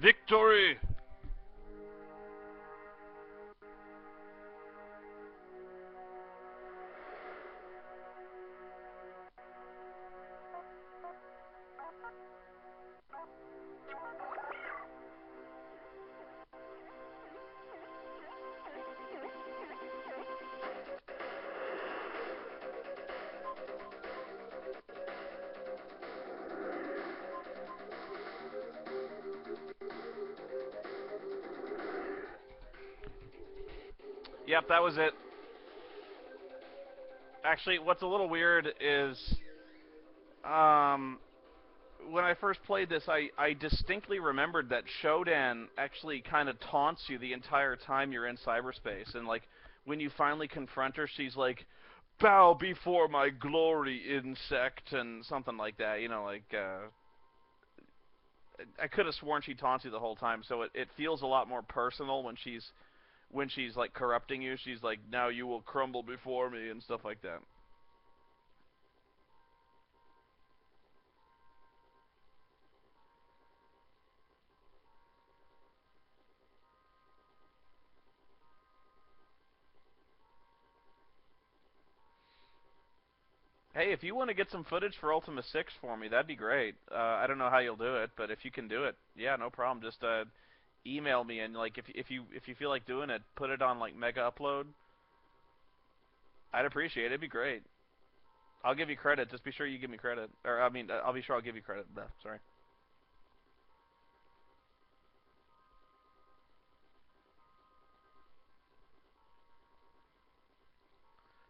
Victory! Yep, that was it. Actually, what's a little weird is, um, when I first played this, I distinctly remembered that Shodan actually kind of taunts you the entire time you're in cyberspace, and like when you finally confront her, she's like, "Bow before my glory, insect," and something like that. You know, like I could have sworn she taunts you the whole time, so it feels a lot more personal when she's like corrupting you. She's like, "Now you will crumble before me," and stuff like that. Hey, if you want to get some footage for Ultima 6 for me, that'd be great. I don't know how you'll do it, but if you can do it, yeah, no problem. Just email me, and like if you feel like doing it, put it on like Mega Upload. I'd appreciate it. It'd be great. I'll give you credit. Just be sure you give me credit, or I mean, I'll be sure I'll give you credit. Sorry.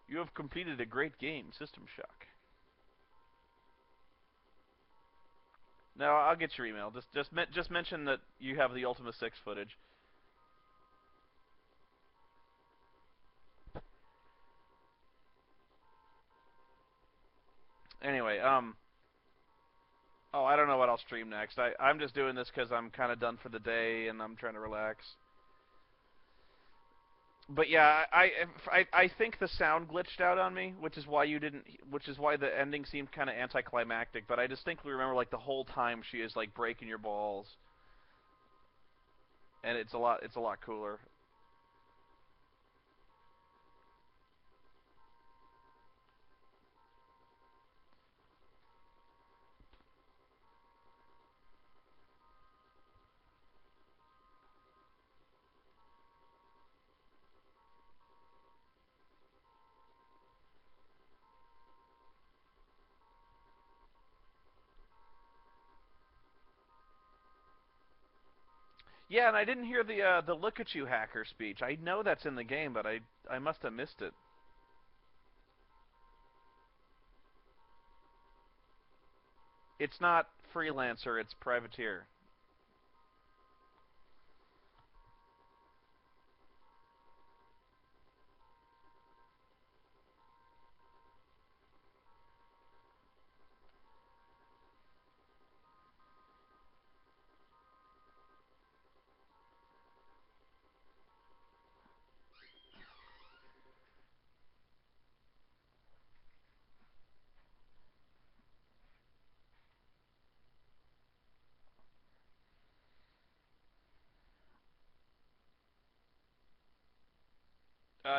You have completed a great game, System Shock. No, I'll get your email. Just mention that you have the Ultima 6 footage. Anyway, oh, I don't know what I'll stream next. I'm just doing this because I'm kind of done for the day and I'm trying to relax. But yeah, I think the sound glitched out on me, which is why you didn't, which is why the ending seemed kind of anticlimactic. But I distinctly remember like the whole time she is like breaking your balls, and it's a lot cooler. Yeah, and I didn't hear the look at you hacker speech. I know that's in the game, but I must have missed it. It's not freelancer, it's privateer.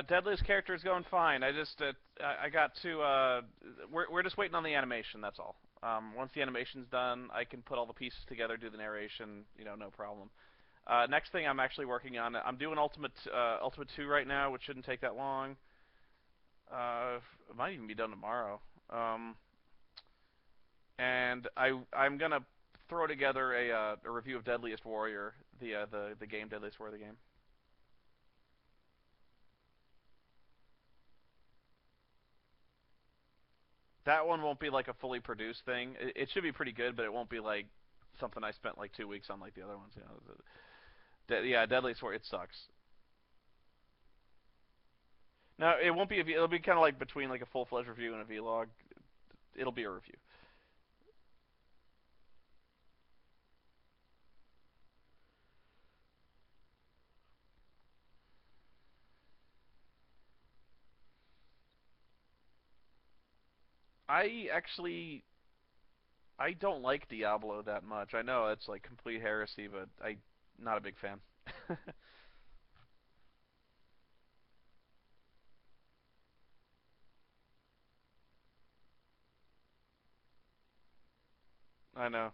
Deadliest character is going fine. I got to we're just waiting on the animation. That's all. Once the animation's done, I can put all the pieces together, do the narration. You know, no problem. Next thing I'm actually working on, I'm doing Ultimate 2 right now, which shouldn't take that long. It might even be done tomorrow. And I'm gonna throw together a review of Deadliest Warrior, the game Deadliest Warrior, the game. That one won't be like a fully produced thing. It should be pretty good, but it won't be like something I spent like 2 weeks on like the other ones. You know, yeah, Deadly Sword. It sucks. No, it won't be. It'll be kind of like between like a full-fledged review and a vlog. It'll be a review. I actually I don't like Diablo that much. I know it's like complete heresy, but I not a big fan. I know.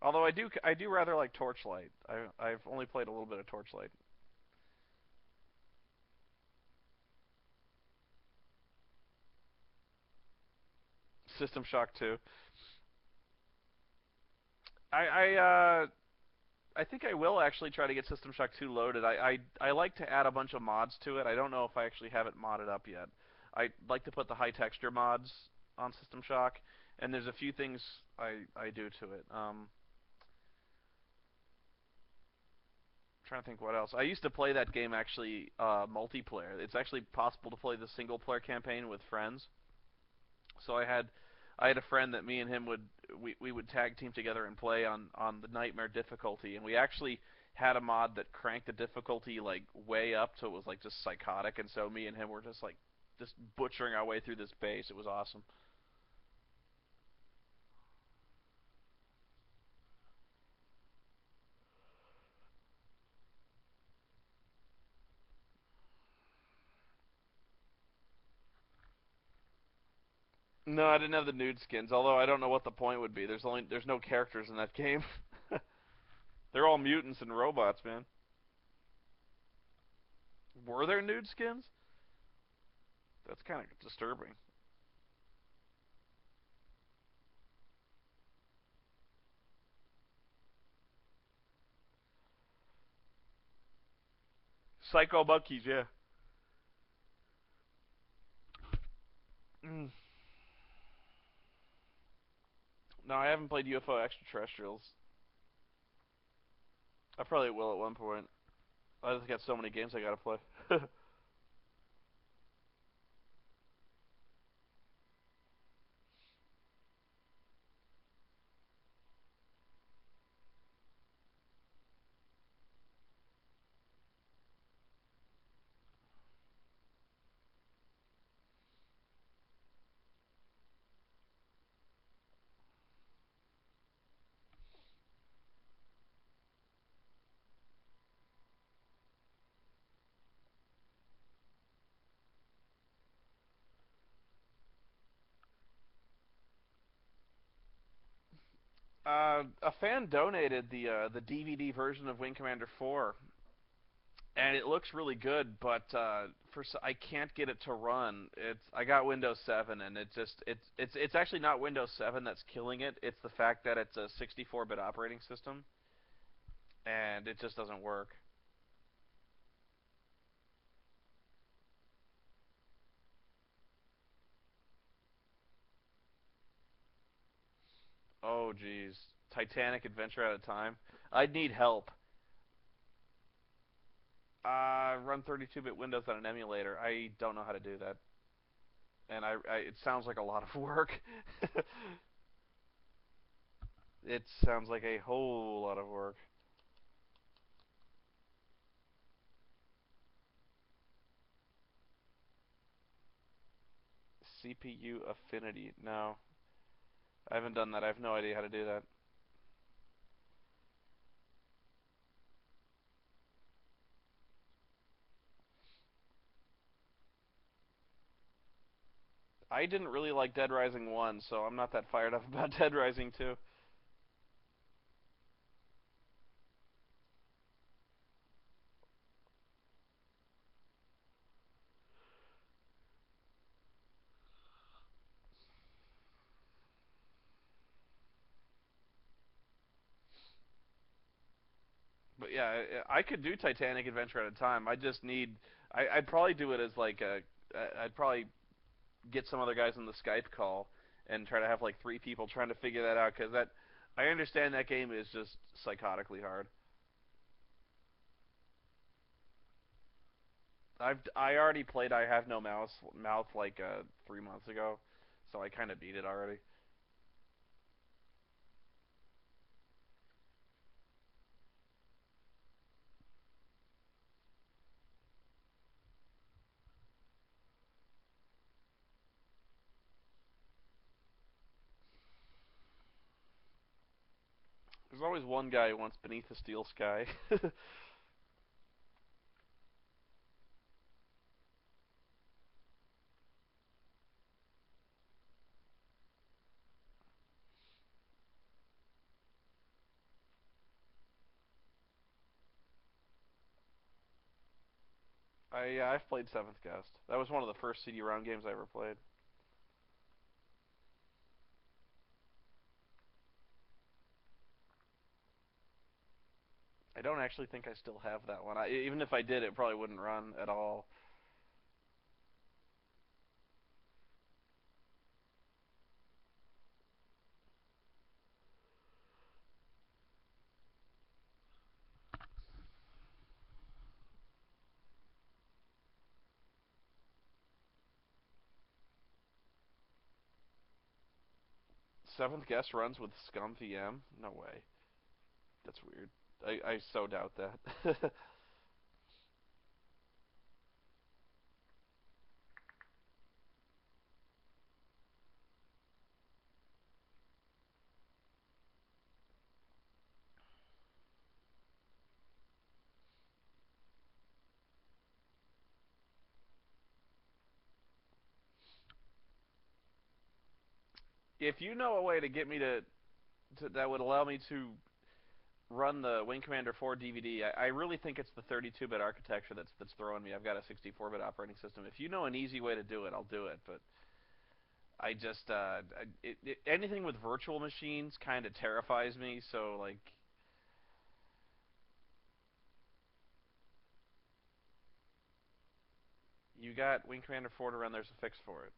Although I do rather like Torchlight. I've only played a little bit of Torchlight. System Shock 2. I I think I will actually try to get System Shock 2 loaded. I like to add a bunch of mods to it. I don't know if I actually have it modded up yet. I like to put the high texture mods on System Shock, and there's a few things I do to it. Trying to think what else. I used to play that game actually multiplayer. It's actually possible to play the single player campaign with friends. So I had a friend that me and him we would tag team together and play on the nightmare difficulty, and we actually had a mod that cranked the difficulty like way up so it was like just psychotic, and so me and him were just butchering our way through this base. It was awesome. No, I didn't have the nude skins, although I don't know what the point would be. There's no characters in that game. They're all mutants and robots, man. Were there nude skins? That's kind of disturbing. Psycho monkeys, yeah. Mm. No, I haven't played UFO Extraterrestrials. I probably will at one point. I just got so many games I gotta play. A fan donated the DVD version of Wing Commander 4, and it looks really good, but I can't get it to run. I got Windows 7, and it's actually not Windows 7 that's killing it. It's the fact that it's a 64-bit operating system, and it just doesn't work. Oh, geez. Titanic Adventure at a Time. I'd need help. Run 32-bit Windows on an emulator. I don't know how to do that, and it sounds like a lot of work. It sounds like a whole lot of work. CPU affinity. No, I haven't done that. I have no idea how to do that. I didn't really like Dead Rising 1, so I'm not that fired up about Dead Rising 2. But yeah, I could do Titanic Adventure at a Time. I just need. I'd probably do it as like a. I'd probably get some other guys on the Skype call and try to have like three people trying to figure that out, because that. I understand that game is just psychotically hard. I already played I Have No Mouth like 3 months ago, so I kind of beat it already. There's always one guy who wants Beneath the Steel Sky. I've played Seventh Guest. That was one of the first CD-ROM games I ever played. I don't actually think I still have that one. Even if I did, it probably wouldn't run at all. Seventh guest runs with Scum VM? No way. That's weird. I so doubt that. If you know a way to get me to that would allow me to run the Wing Commander 4 DVD, I really think it's the 32-bit architecture that's throwing me. I've got a 64-bit operating system. If you know an easy way to do it, I'll do it. But I just anything with virtual machines kind of terrifies me. So like, you got Wing Commander 4 to run. There's a fix for it.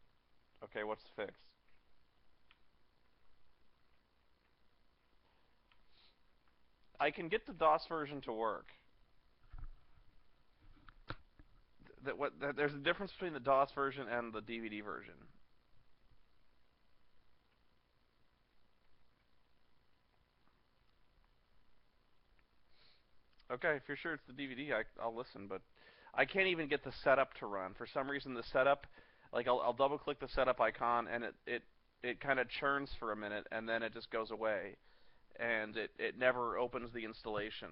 Okay, what's the fix? I can get the DOS version to work. There's a difference between the DOS version and the DVD version. Okay, if you're sure it's the DVD, I'll listen, but I can't even get the setup to run. For some reason, the setup, like I'll double click the setup icon, and it kind of churns for a minute, and then it just goes away, and it never opens the installation.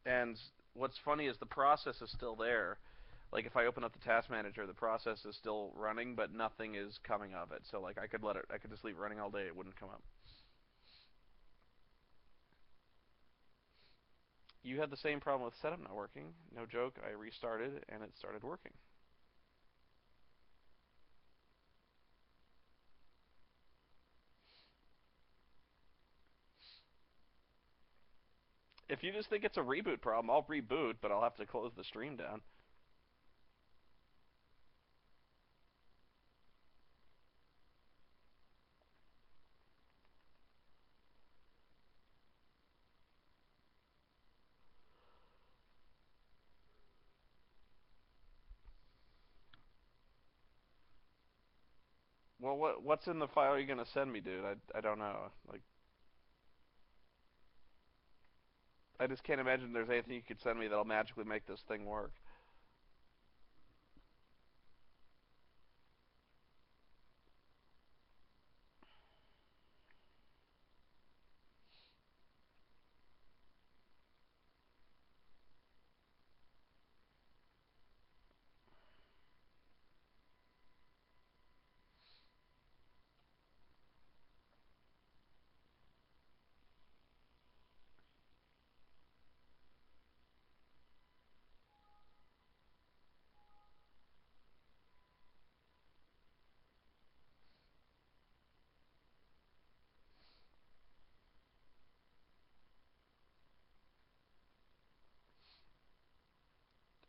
And what's funny is the process is still there. Like if I open up the task manager, the process is still running, but nothing is coming of it. So like I could just leave it running all day, it wouldn't come up. You had the same problem with setup not working. No joke, I restarted and it started working. If you just think it's a reboot problem, I'll reboot, but I'll have to close the stream down. Well, what's in the file you're gonna send me, dude? I don't know. Like, I just can't imagine there's anything you could send me that'll magically make this thing work.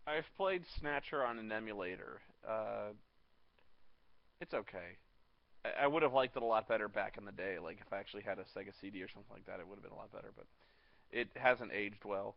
I've played Snatcher on an emulator. It's okay. I would have liked it a lot better back in the day. Like if I actually had a Sega CD or something like that, it would have been a lot better. But it hasn't aged well.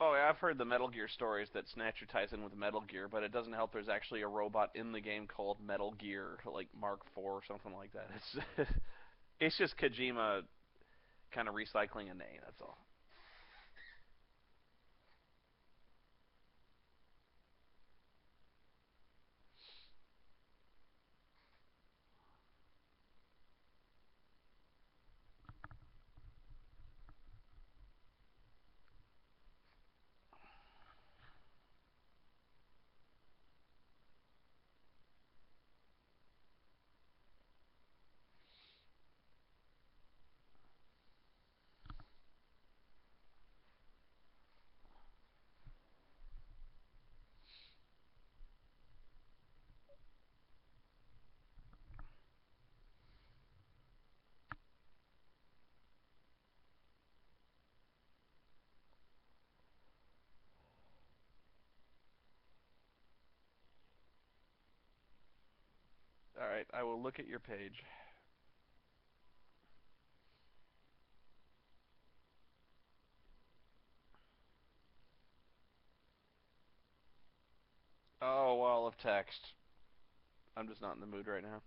Oh, yeah, I've heard the Metal Gear stories that Snatcher ties in with Metal Gear, but it doesn't help. There's actually a robot in the game called Metal Gear, like Mark IV or something like that. It's it's just Kojima kind of recycling a name. That's all. Alright, I will look at your page. Oh, wall of text. I'm just not in the mood right now.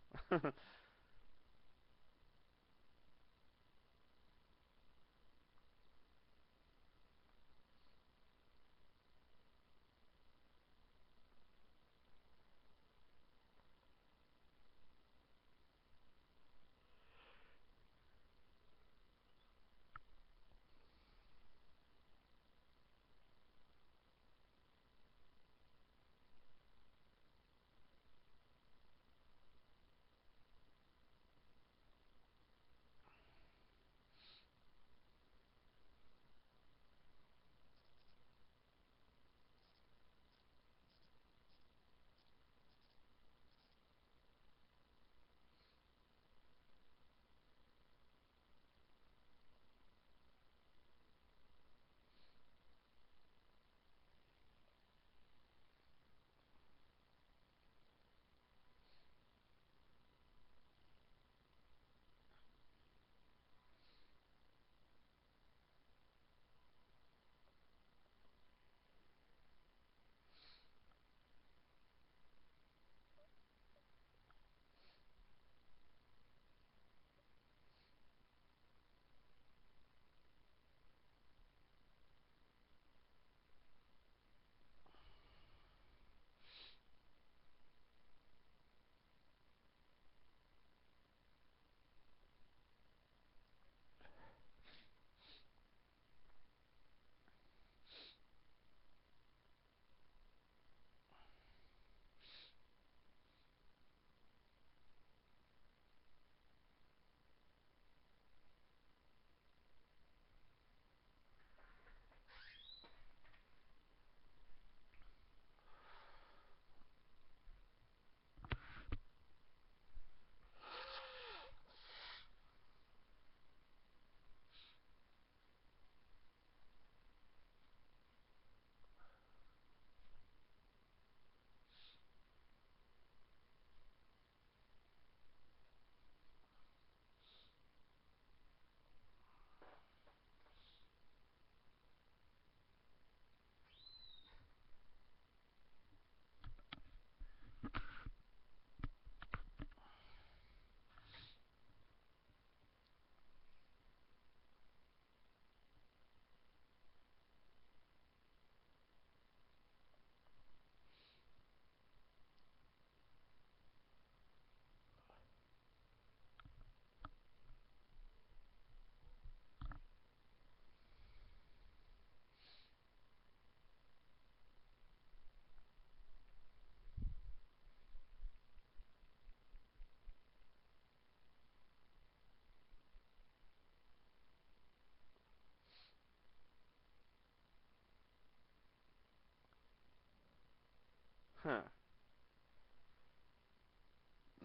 Huh.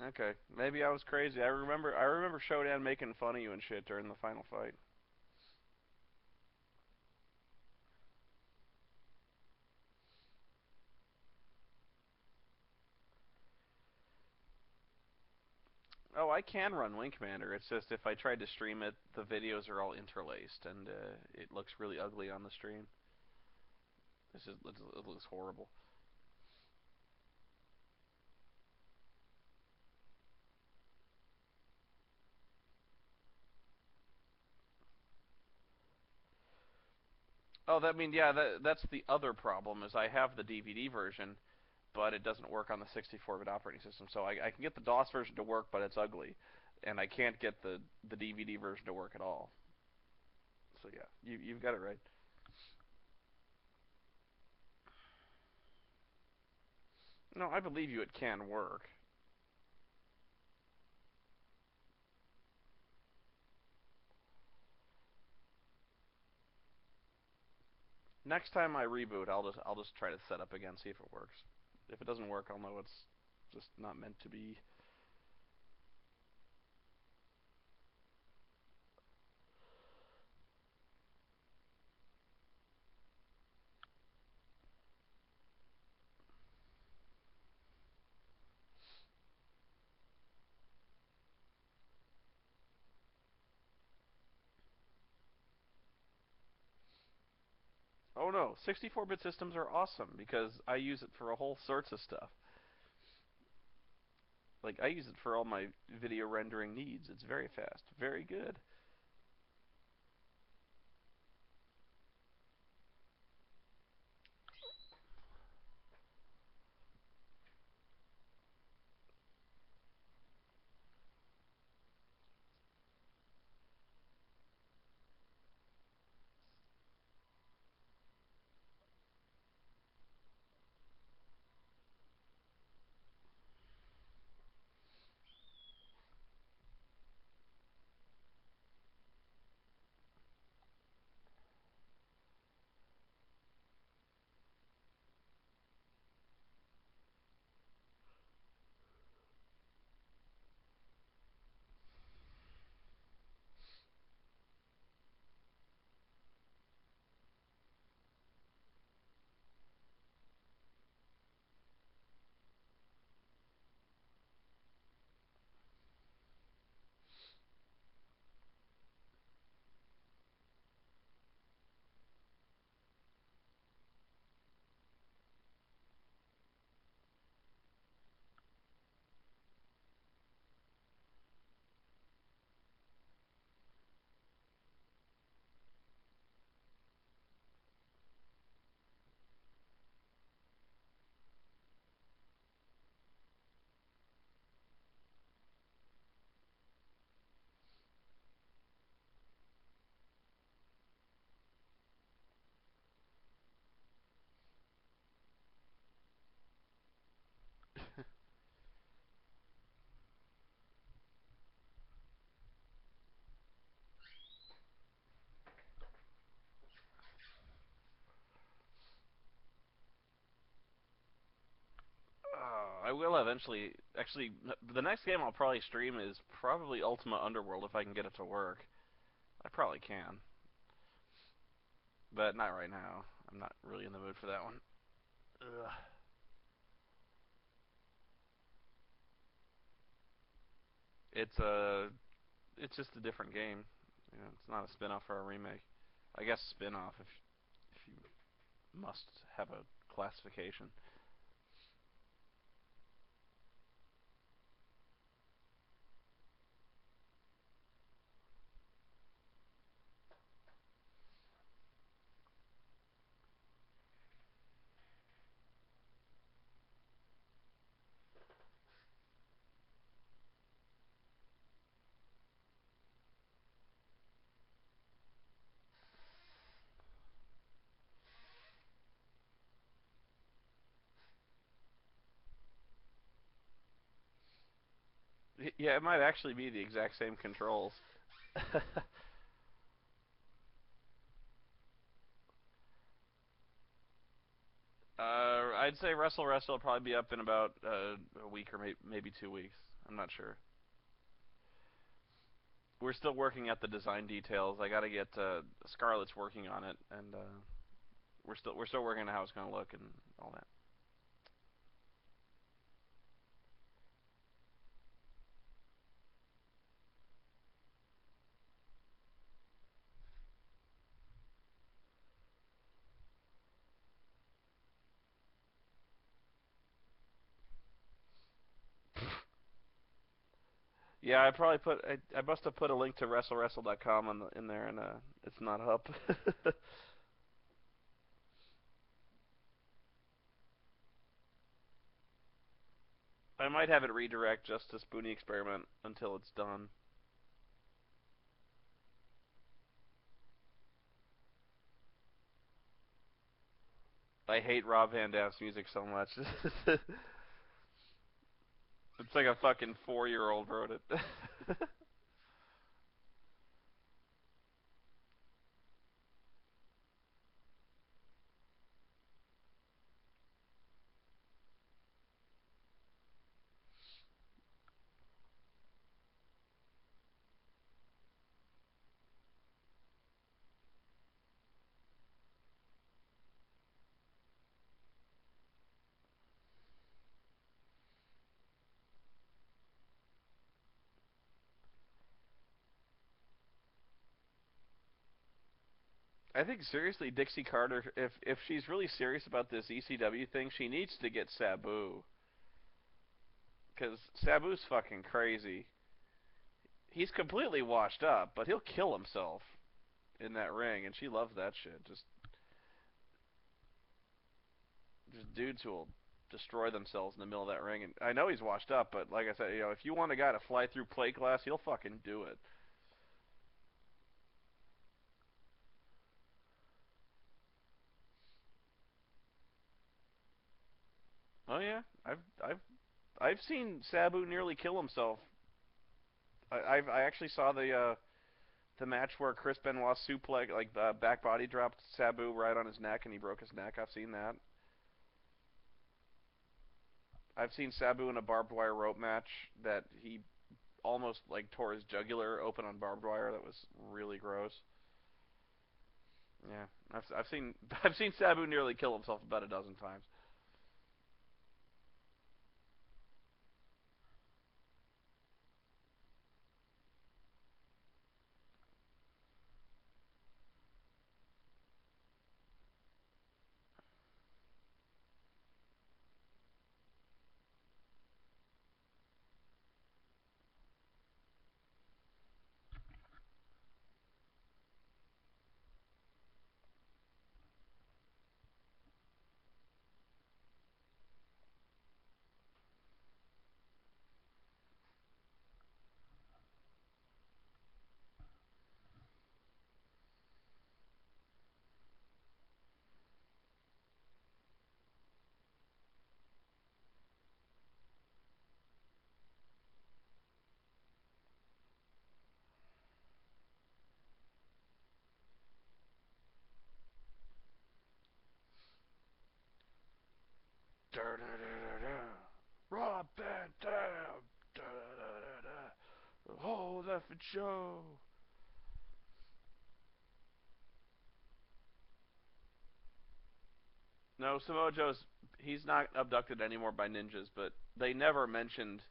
Okay. Maybe I was crazy. I remember Shodan making fun of you and shit during the final fight. Oh, I can run Wing Commander. It's just if I tried to stream it, the videos are all interlaced and it looks really ugly on the stream. It looks horrible. Oh, yeah, that's the other problem is I have the DVD version, but it doesn't work on the 64-bit operating system. So I can get the DOS version to work, but it's ugly, and I can't get the DVD version to work at all. So yeah, you've got it right. No, I believe you. It can work. Next time I reboot, I'll just try to set up again, see if it works. If it doesn't work, I'll know it's just not meant to be. Oh no, 64-bit systems are awesome because I use it for a whole sorts of stuff. Like, I use it for all my video rendering needs. It's very fast, very good. I will eventually. Actually, the next game I'll probably stream is probably Ultima Underworld if I can get it to work. I probably can, but not right now. I'm not really in the mood for that one. Ugh. It's a, it's just a different game. You know, it's not a spin-off or a remake. I guess spin-off if you must have a classification. Yeah, it might actually be the exact same controls. I'd say Wrestle Wrestle will probably be up in about a week or maybe 2 weeks. I'm not sure. We're still working at the design details. I got to get Scarlett's working on it, and we're still working on how it's going to look and all that. Yeah, I must have put a link to WrestleWrestle.com in there, and it's not up. I might have it redirect just to Spoony Experiment until it's done. I hate Rob Van Dam's music so much. It's like a fucking 4-year-old wrote it. I think seriously, Dixie Carter, if she's really serious about this ECW thing, she needs to get Sabu. Because Sabu's fucking crazy. He's completely washed up, but he'll kill himself in that ring, and she loves that shit. Just dudes who will destroy themselves in the middle of that ring. And I know he's washed up, but like I said, if you want a guy to fly through plate glass, he'll fucking do it. Oh yeah, I've seen Sabu nearly kill himself. I actually saw the match where Chris Benoit suplex back body dropped Sabu right on his neck and he broke his neck. I've seen that. I've seen Sabu in a barbed wire rope match that he almost like tore his jugular open on barbed wire. That was really gross. Yeah, I've seen I've seen Sabu nearly kill himself about a dozen times. Da da da da da. Rob Van Dam. Da da da da da. The whole effing show. No, Samoa Joe's he's not abducted anymore by ninjas, but they never mentioned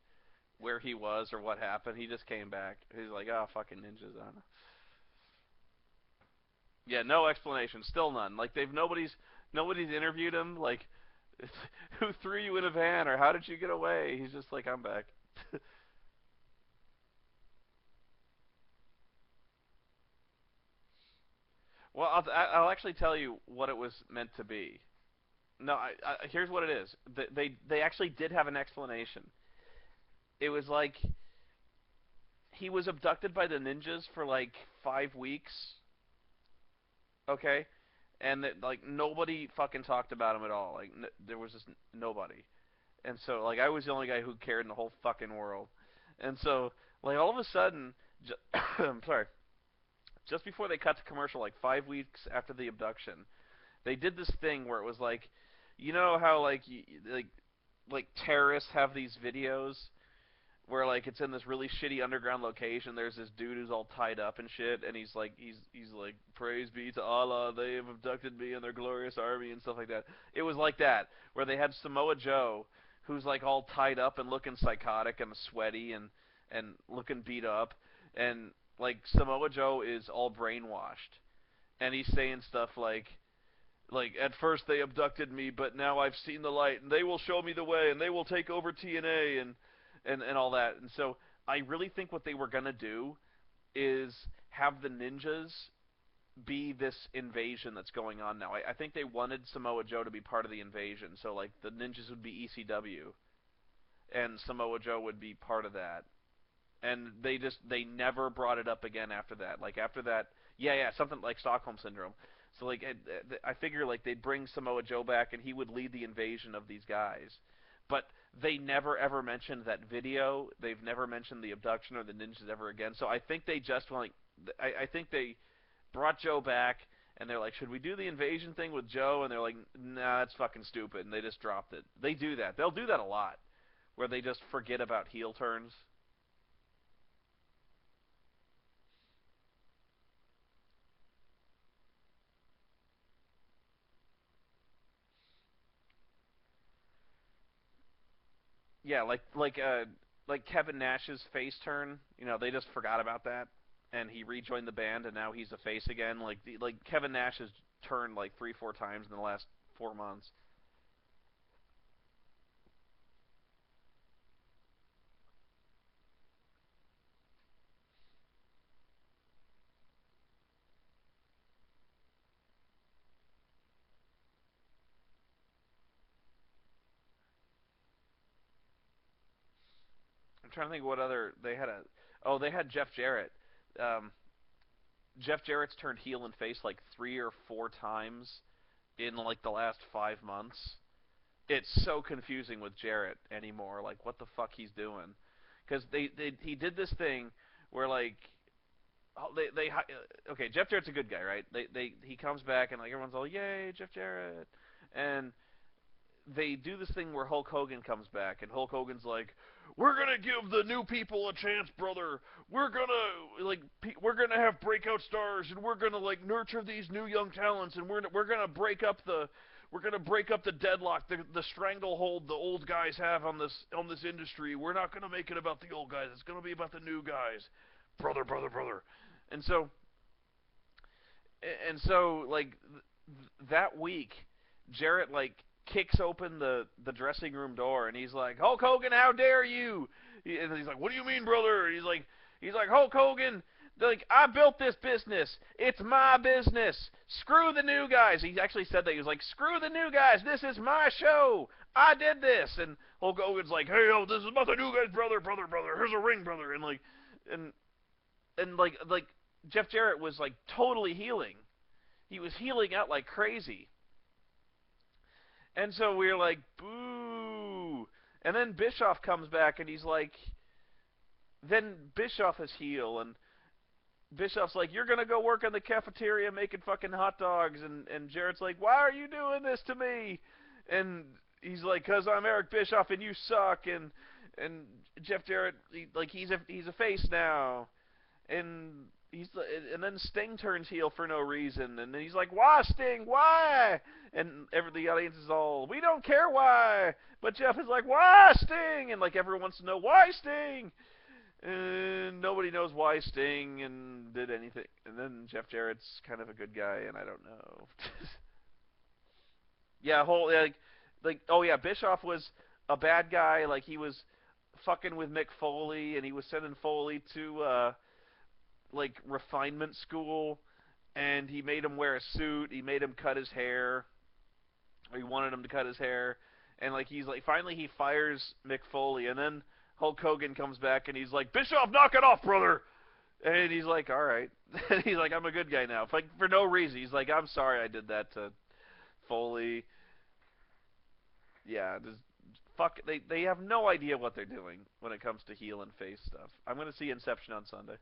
where he was or what happened. He just came back. He's like, oh, fucking ninjas. I don't know. Yeah, no explanation. Still none. Like nobody's interviewed him. Like, who threw you in a van or how did you get away? He's just like, I'm back. Well, I'll actually tell you what it was meant to be. No, here's what it is. They actually did have an explanation. It was like he was abducted by the ninjas for like 5 weeks. Okay, and that like nobody fucking talked about him at all. Like there was just nobody. And so like I was the only guy who cared in the whole fucking world. And so like all of a sudden, I'm sorry, just before they cut to commercial, like 5 weeks after the abduction, they did this thing where it was like, you know how like terrorists have these videos where like it's in this really shitty underground location. There's this dude who's all tied up and shit, and he's like praise be to Allah, they have abducted me and their glorious army and stuff like that. It was like that where they had Samoa Joe, who's like all tied up and looking psychotic and sweaty and looking beat up, and like Samoa Joe is all brainwashed, and he's saying stuff like at first they abducted me, but now I've seen the light, and they will show me the way, and they will take over TNA, and all that. And so I really think what they were gonna do is have the ninjas be this invasion that's going on now. I think they wanted Samoa Joe to be part of the invasion, so like the ninjas would be ECW, and Samoa Joe would be part of that. And they never brought it up again after that. Like after that, yeah, something like Stockholm syndrome. So like I figure like they'd bring Samoa Joe back and he would lead the invasion of these guys. But they never ever mentioned that video. They've never mentioned the abduction or the ninjas ever again. So I think they just like I think they brought Joe back and they're like, should we do the invasion thing with Joe? And they're like, nah, that's fucking stupid, and they just dropped it. They do that. They'll do that a lot, where they just forget about heel turns. Yeah, like Kevin Nash's face turn. They just forgot about that. and he rejoined the band, and now he's a face again. Like Kevin Nash has turned like 3-4 times in the last 4 months. I'm trying to think what other they had. They had Jeff Jarrett. Um, Jeff Jarrett's turned heel and face like 3 or 4 times in like the last 5 months. It's so confusing with Jarrett anymore. Like what the fuck he's doing? Because he did this thing where like okay, Jeff Jarrett's a good guy, right? He comes back and like everyone's all yay Jeff Jarrett, and they do this thing where Hulk Hogan comes back, and Hulk Hogan's like, "We're gonna give the new people a chance, brother. We're gonna have breakout stars, and we're gonna like nurture these new young talents, and we're gonna break up the deadlock, the stranglehold the old guys have on this industry. We're not gonna make it about the old guys. It's gonna be about the new guys, brother, brother, brother." And so like that week, Jarrett like kicks open the dressing room door, and he's like, "Hulk Hogan, how dare you?" And he's like, "What do you mean, brother?" And he's like, "Hulk Hogan, like I built this business. It's my business. Screw the new guys." He actually said that. He was like, "Screw the new guys. This is my show. I did this." And Hulk Hogan's like, "Hey, yo, this is about the new guys, brother, brother, brother. Here's a ring, brother." And like Jeff Jarrett was like totally healing. He was healing out like crazy. And so we were like, boo. And then Bischoff comes back, and he's like, then Bischoff is heel, and Bischoff's like, "You're going to go work in the cafeteria making fucking hot dogs." And Jarrett's like, "Why are you doing this to me?" And he's like, "'Cause I'm Eric Bischoff and you suck." And Jeff Jarrett, he's a face now. And then Sting turns heel for no reason, and then he's like, "Why, Sting? Why?" And the audience is all, "We don't care why." But Jeff is like, "Why, Sting?" And like everyone wants to know why Sting, and nobody knows why Sting and did anything. And then Jeff Jarrett's kind of a good guy, and I don't know. Yeah, oh yeah, Bischoff was a bad guy. Like he was fucking with Mick Foley, and he was sending Foley to like refinement school, and he made him wear a suit. He made him cut his hair. Or he wanted him to cut his hair, and like he's like finally he fires Mick Foley, and then Hulk Hogan comes back and he's like, "Bischoff, knock it off, brother." And he's like, "All right." And he's like, "I'm a good guy now." Like for no reason. He's like, "I'm sorry I did that to Foley." Yeah, just fuck. They have no idea what they're doing when it comes to heel and face stuff. I'm gonna see Inception on Sunday.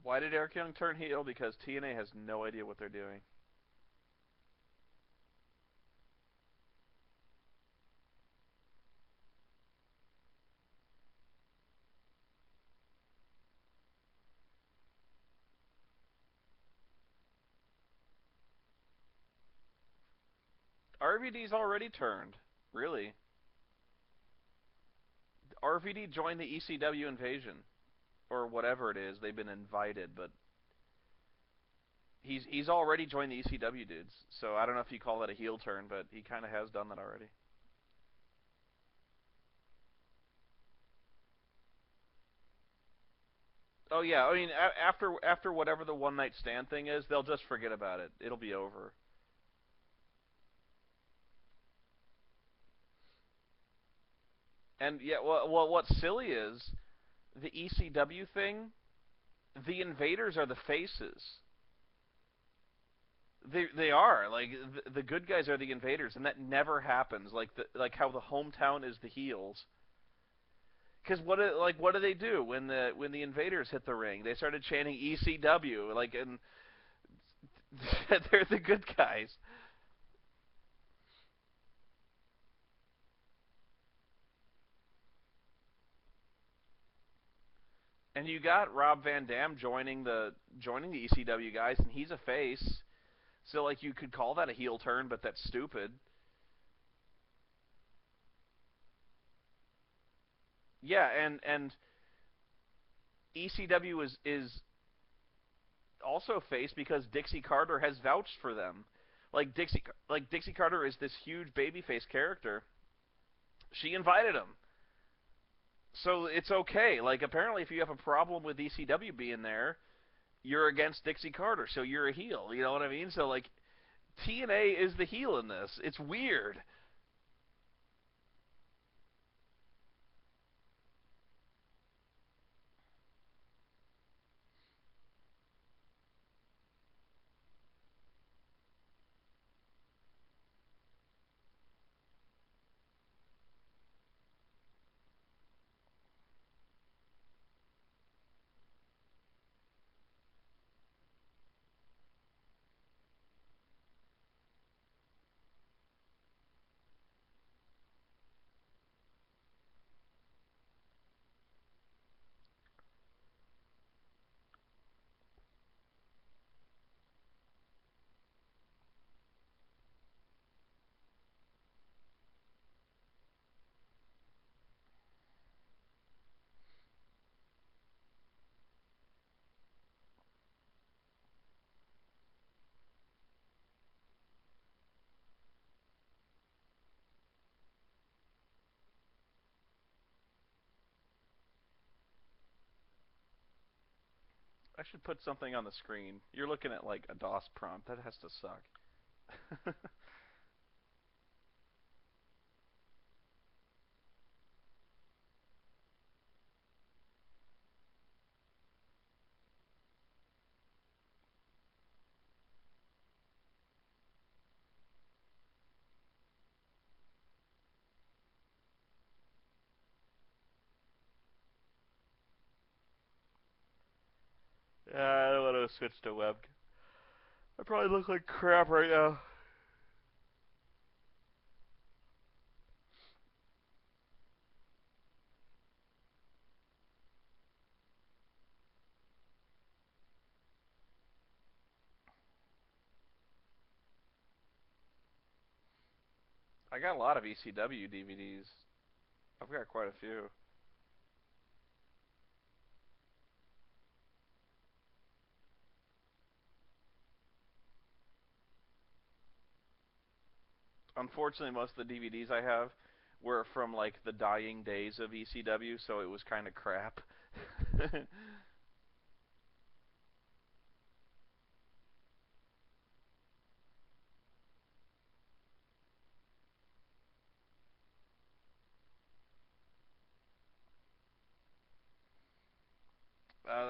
Why did Eric Young turn heel? Because TNA has no idea what they're doing. RVD's already turned. Really? RVD joined the ECW invasion. Or whatever it is. They've been invited, but he's already joined the ECW dudes. So I don't know if you call that a heel turn, but he kind of has done that already. Oh yeah, I mean after whatever the one night stand thing is, they'll just forget about it. It'll be over. And yeah, well what's silly is the ECW thing. The invaders are the faces. They are like the good guys are the invaders, and that never happens. Like how the hometown is the heels. Because what do they do when the invaders hit the ring? They started chanting ECW, like, and they're the good guys. And you got Rob Van Dam joining the ECW guys, and he's a face. So like you could call that a heel turn, but that's stupid. Yeah, and ECW is also face because Dixie Carter has vouched for them. Like Dixie Carter is this huge babyface character. She invited him. So it's okay. Like apparently if you have a problem with ECW being there, you're against Dixie Carter, so you're a heel. You know what I mean? So like TNA is the heel in this. It's weird. I should put something on the screen. You're looking at like a DOS prompt. That has to suck. Yeah, I don't want to switch to web. I probably look like crap right now. I got a lot of ECW DVDs. I've got quite a few. Unfortunately, most of the DVDs I have were from like the dying days of ECW, so it was kind of crap. The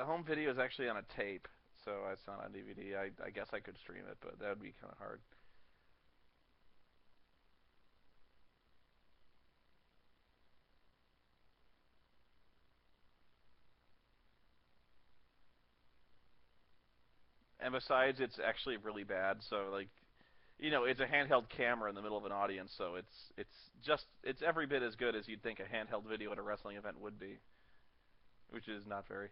home video is actually on a tape, so it's not on DVD. I guess I could stream it, but that would be kind of hard. And besides, it's actually really bad. So like, it's a handheld camera in the middle of an audience, so it's every bit as good as you'd think a handheld video at a wrestling event would be, which is not very.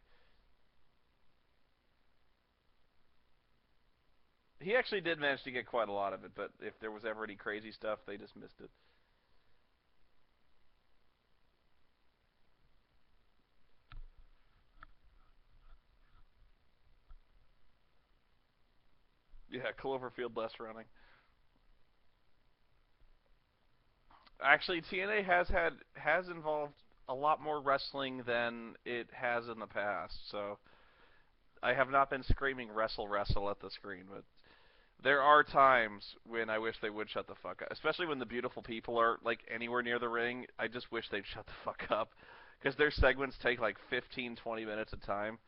He actually did manage to get quite a lot of it, but if there was ever any crazy stuff, they just missed it. Yeah, Cloverfield less running. Actually, TNA has involved a lot more wrestling than it has in the past. So I have not been screaming wrestle wrestle at the screen, but there are times when I wish they would shut the fuck up. Especially when the beautiful people are like anywhere near the ring. I just wish they'd shut the fuck up because their segments take like 15, 20 minutes at a time.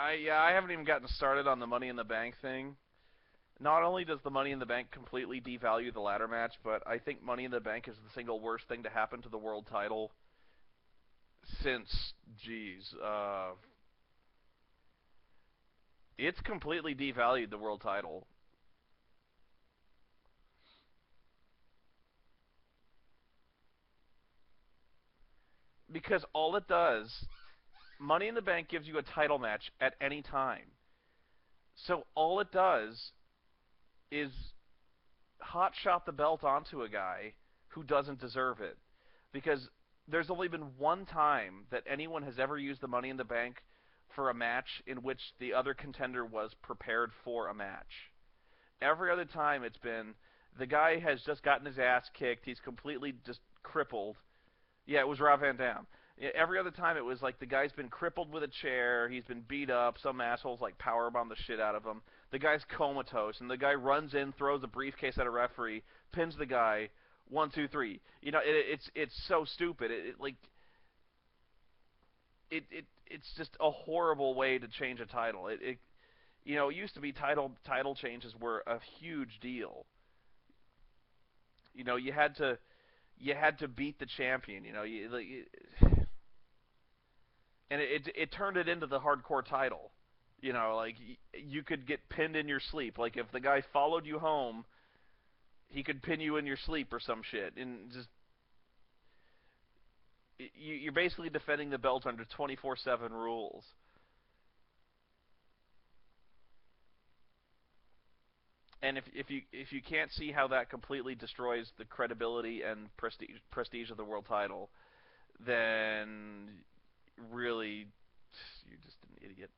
I haven't even gotten started on the Money in the Bank thing. Not only does the Money in the Bank completely devalue the ladder match, but I think Money in the Bank is the single worst thing to happen to the world title since, geez, it's completely devalued the world title. Because all it does, Money in the Bank gives you a title match at any time. So all it does is hot shot the belt onto a guy who doesn't deserve it. Because there's only been one time that anyone has ever used the Money in the Bank for a match in which the other contender was prepared for a match. Every other time it's been the guy has just gotten his ass kicked, he's completely just crippled. Yeah, it was Rob Van Dam. Every other time it was like the guy's been crippled with a chair, he's been beat up, some assholes like powerbomb the shit out of him. The guy's comatose, and the guy runs in, throws a briefcase at a referee, pins the guy, 1, 2, 3. You know, it's so stupid. It's just a horrible way to change a title. It used to be title changes were a huge deal. You know, you had to beat the champion. And it turned it into the hardcore title. Like you could get pinned in your sleep. Like if the guy followed you home, he could pin you in your sleep or some shit. And just you're basically defending the belt under 24/7 rules. And if you can't see how that completely destroys the credibility and prestige of the world title, then really you're just an idiot.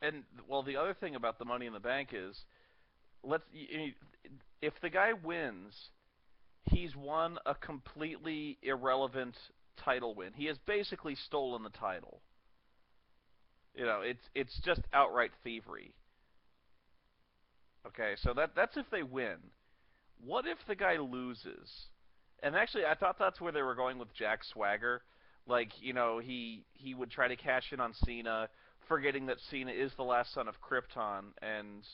And well, the other thing about the Money in the Bank is, if the guy wins, he's won a completely irrelevant title win. He has basically stolen the title. It's just outright thievery. Okay, so that's if they win. What if the guy loses? And actually, I thought that's where they were going with Jack Swagger. Like, he would try to cash in on Cena, forgetting that Cena is the last son of Krypton, and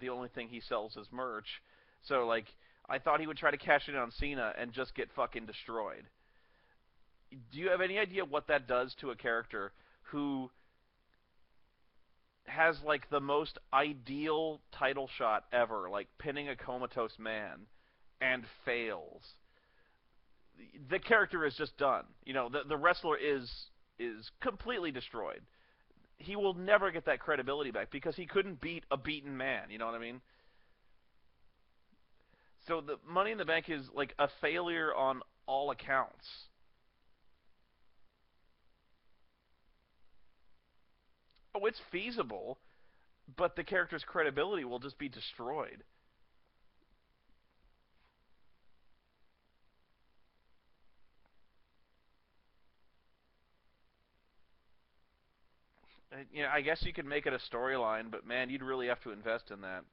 the only thing he sells is merch. So, like, I thought he would try to cash in on Cena and just get fucking destroyed. Do you have any idea what that does to a character who has, like, the most ideal title shot ever, like pinning a comatose man, and fails? The character is just done. The wrestler is completely destroyed. He will never get that credibility back because he couldn't beat a beaten man. You know what I mean? So the Money in the Bank is like a failure on all accounts. Oh, it's feasible, but the character's credibility will just be destroyed. I guess you could make it a storyline, but man, you'd really have to invest in that.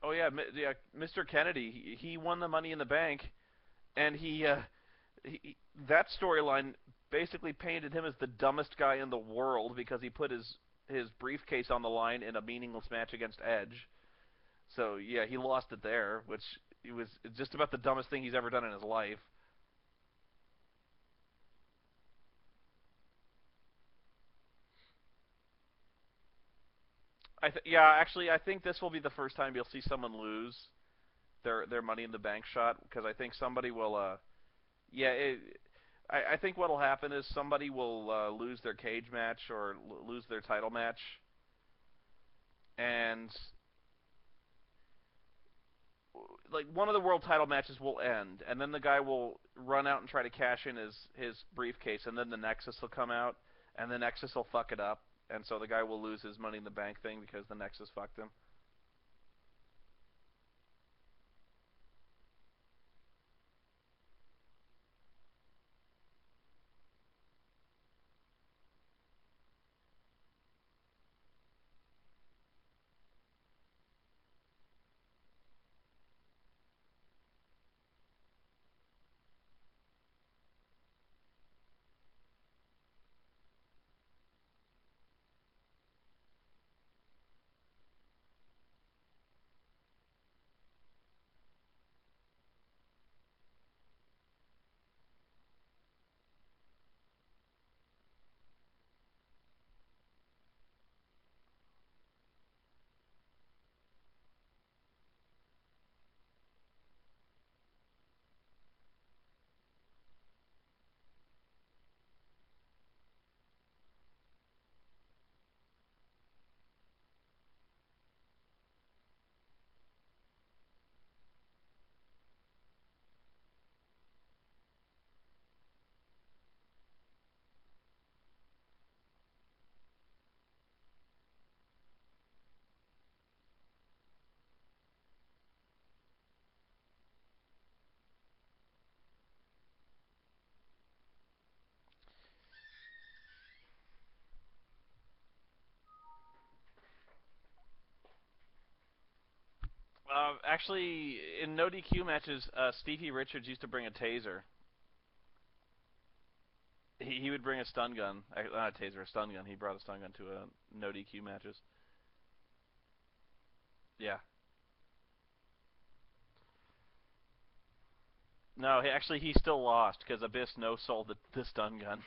Oh yeah, yeah, Mr. Kennedy, he won the Money in the Bank, and that storyline basically painted him as the dumbest guy in the world because he put his his briefcase on the line in a meaningless match against Edge. So yeah, he lost it there, which it was just about the dumbest thing he's ever done in his life. Actually, I think this will be the first time you'll see someone lose their Money in the Bank shot, because I think somebody will. Yeah, I think what'll happen is somebody will lose their cage match or lose their title match, and like one of the world title matches will end, and then the guy will run out and try to cash in his briefcase, and then the Nexus will come out, and the Nexus will fuck it up, and so the guy will lose his Money in the Bank thing because the Nexus fucked him. Actually, in no DQ matches, Stevie Richards used to bring a taser. He would bring a stun gun, not a taser, a stun gun. He brought a stun gun to no DQ matches. Yeah. No, he still lost because Abyss no sold the stun gun.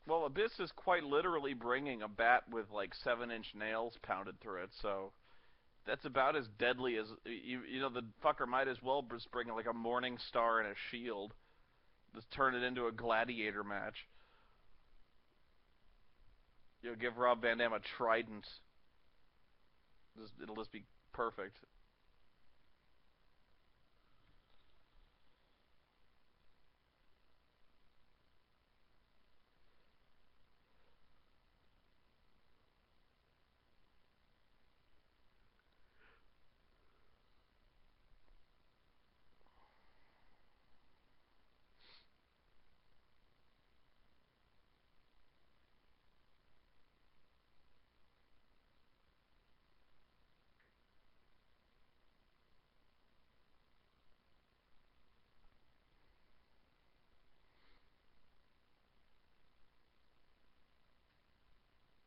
Well, Abyss is quite literally bringing a bat with like 7-inch nails pounded through it, so that's about as deadly as you know. The fucker might as well just bring like a Morning Star and a shield. Just turn it into a gladiator match. Give Rob Van Dam a trident. It'll just be perfect.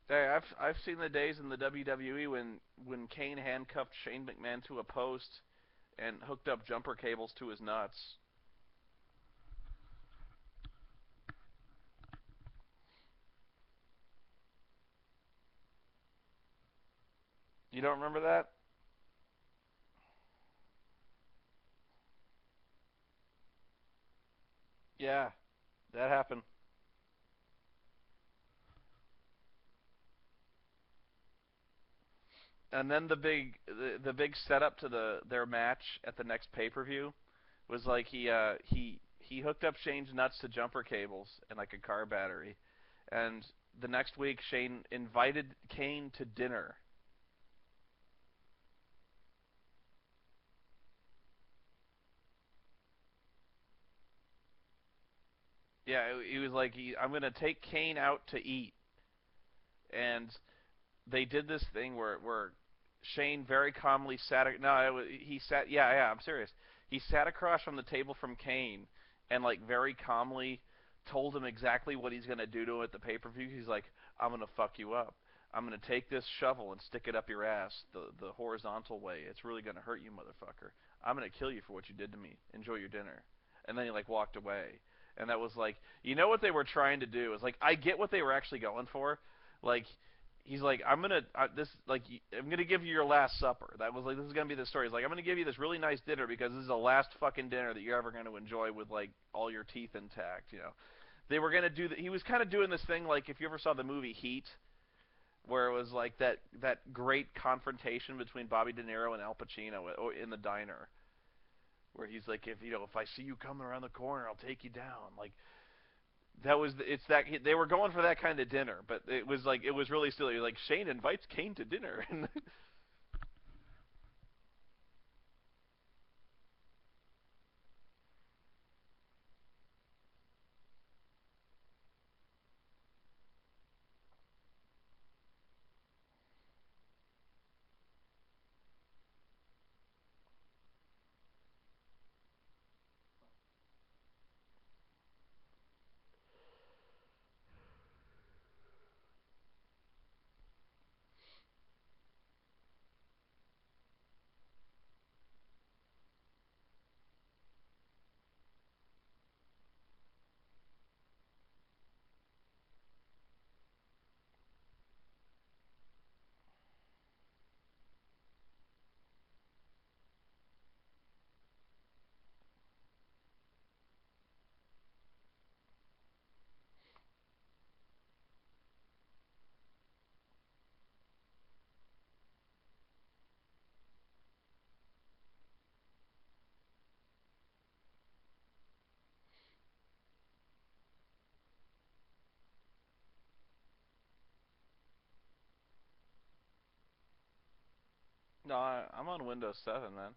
Hey, I've seen the days in the WWE when Kane handcuffed Shane McMahon to a post and hooked up jumper cables to his nuts. You don't remember that? Yeah, that happened. And then the big setup to their match at the next pay-per-view was like he he hooked up Shane's nuts to jumper cables and like a car battery, and the next week Shane invited Kane to dinner. Yeah, he was like, I'm gonna take Kane out to eat, and they did this thing where Shane very calmly sat. No, he sat. Yeah, I'm serious. He sat across from the table from Kane, and like very calmly told him exactly what he's gonna do to him at the pay-per-view. He's like, I'm gonna fuck you up. I'm gonna take this shovel and stick it up your ass the horizontal way. It's really gonna hurt you, motherfucker. I'm gonna kill you for what you did to me. Enjoy your dinner. And then he like walked away. And that was like, you know what they were trying to do? Is like, I get what they were actually going for. Like, he's like, I'm gonna give you your last supper. That was like, this is gonna be the story. He's like, I'm gonna give you this really nice dinner because this is the last fucking dinner that you're ever gonna enjoy with like all your teeth intact. You know, they were gonna do that. He was kind of doing this thing like if you ever saw the movie Heat, where it was like that great confrontation between Bobby De Niro and Al Pacino in the diner, where he's like, if I see you coming around the corner, I'll take you down. Like that was it's that they were going for that kind of dinner, but it was like it was really silly. Like Shane invites Kane to dinner, and no, I'm on Windows 7, man.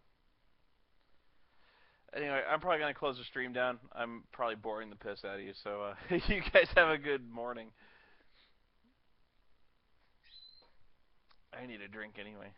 Anyway, I'm probably gonna close the stream down. I'm probably boring the piss out of you, so you guys have a good morning. I need a drink anyway.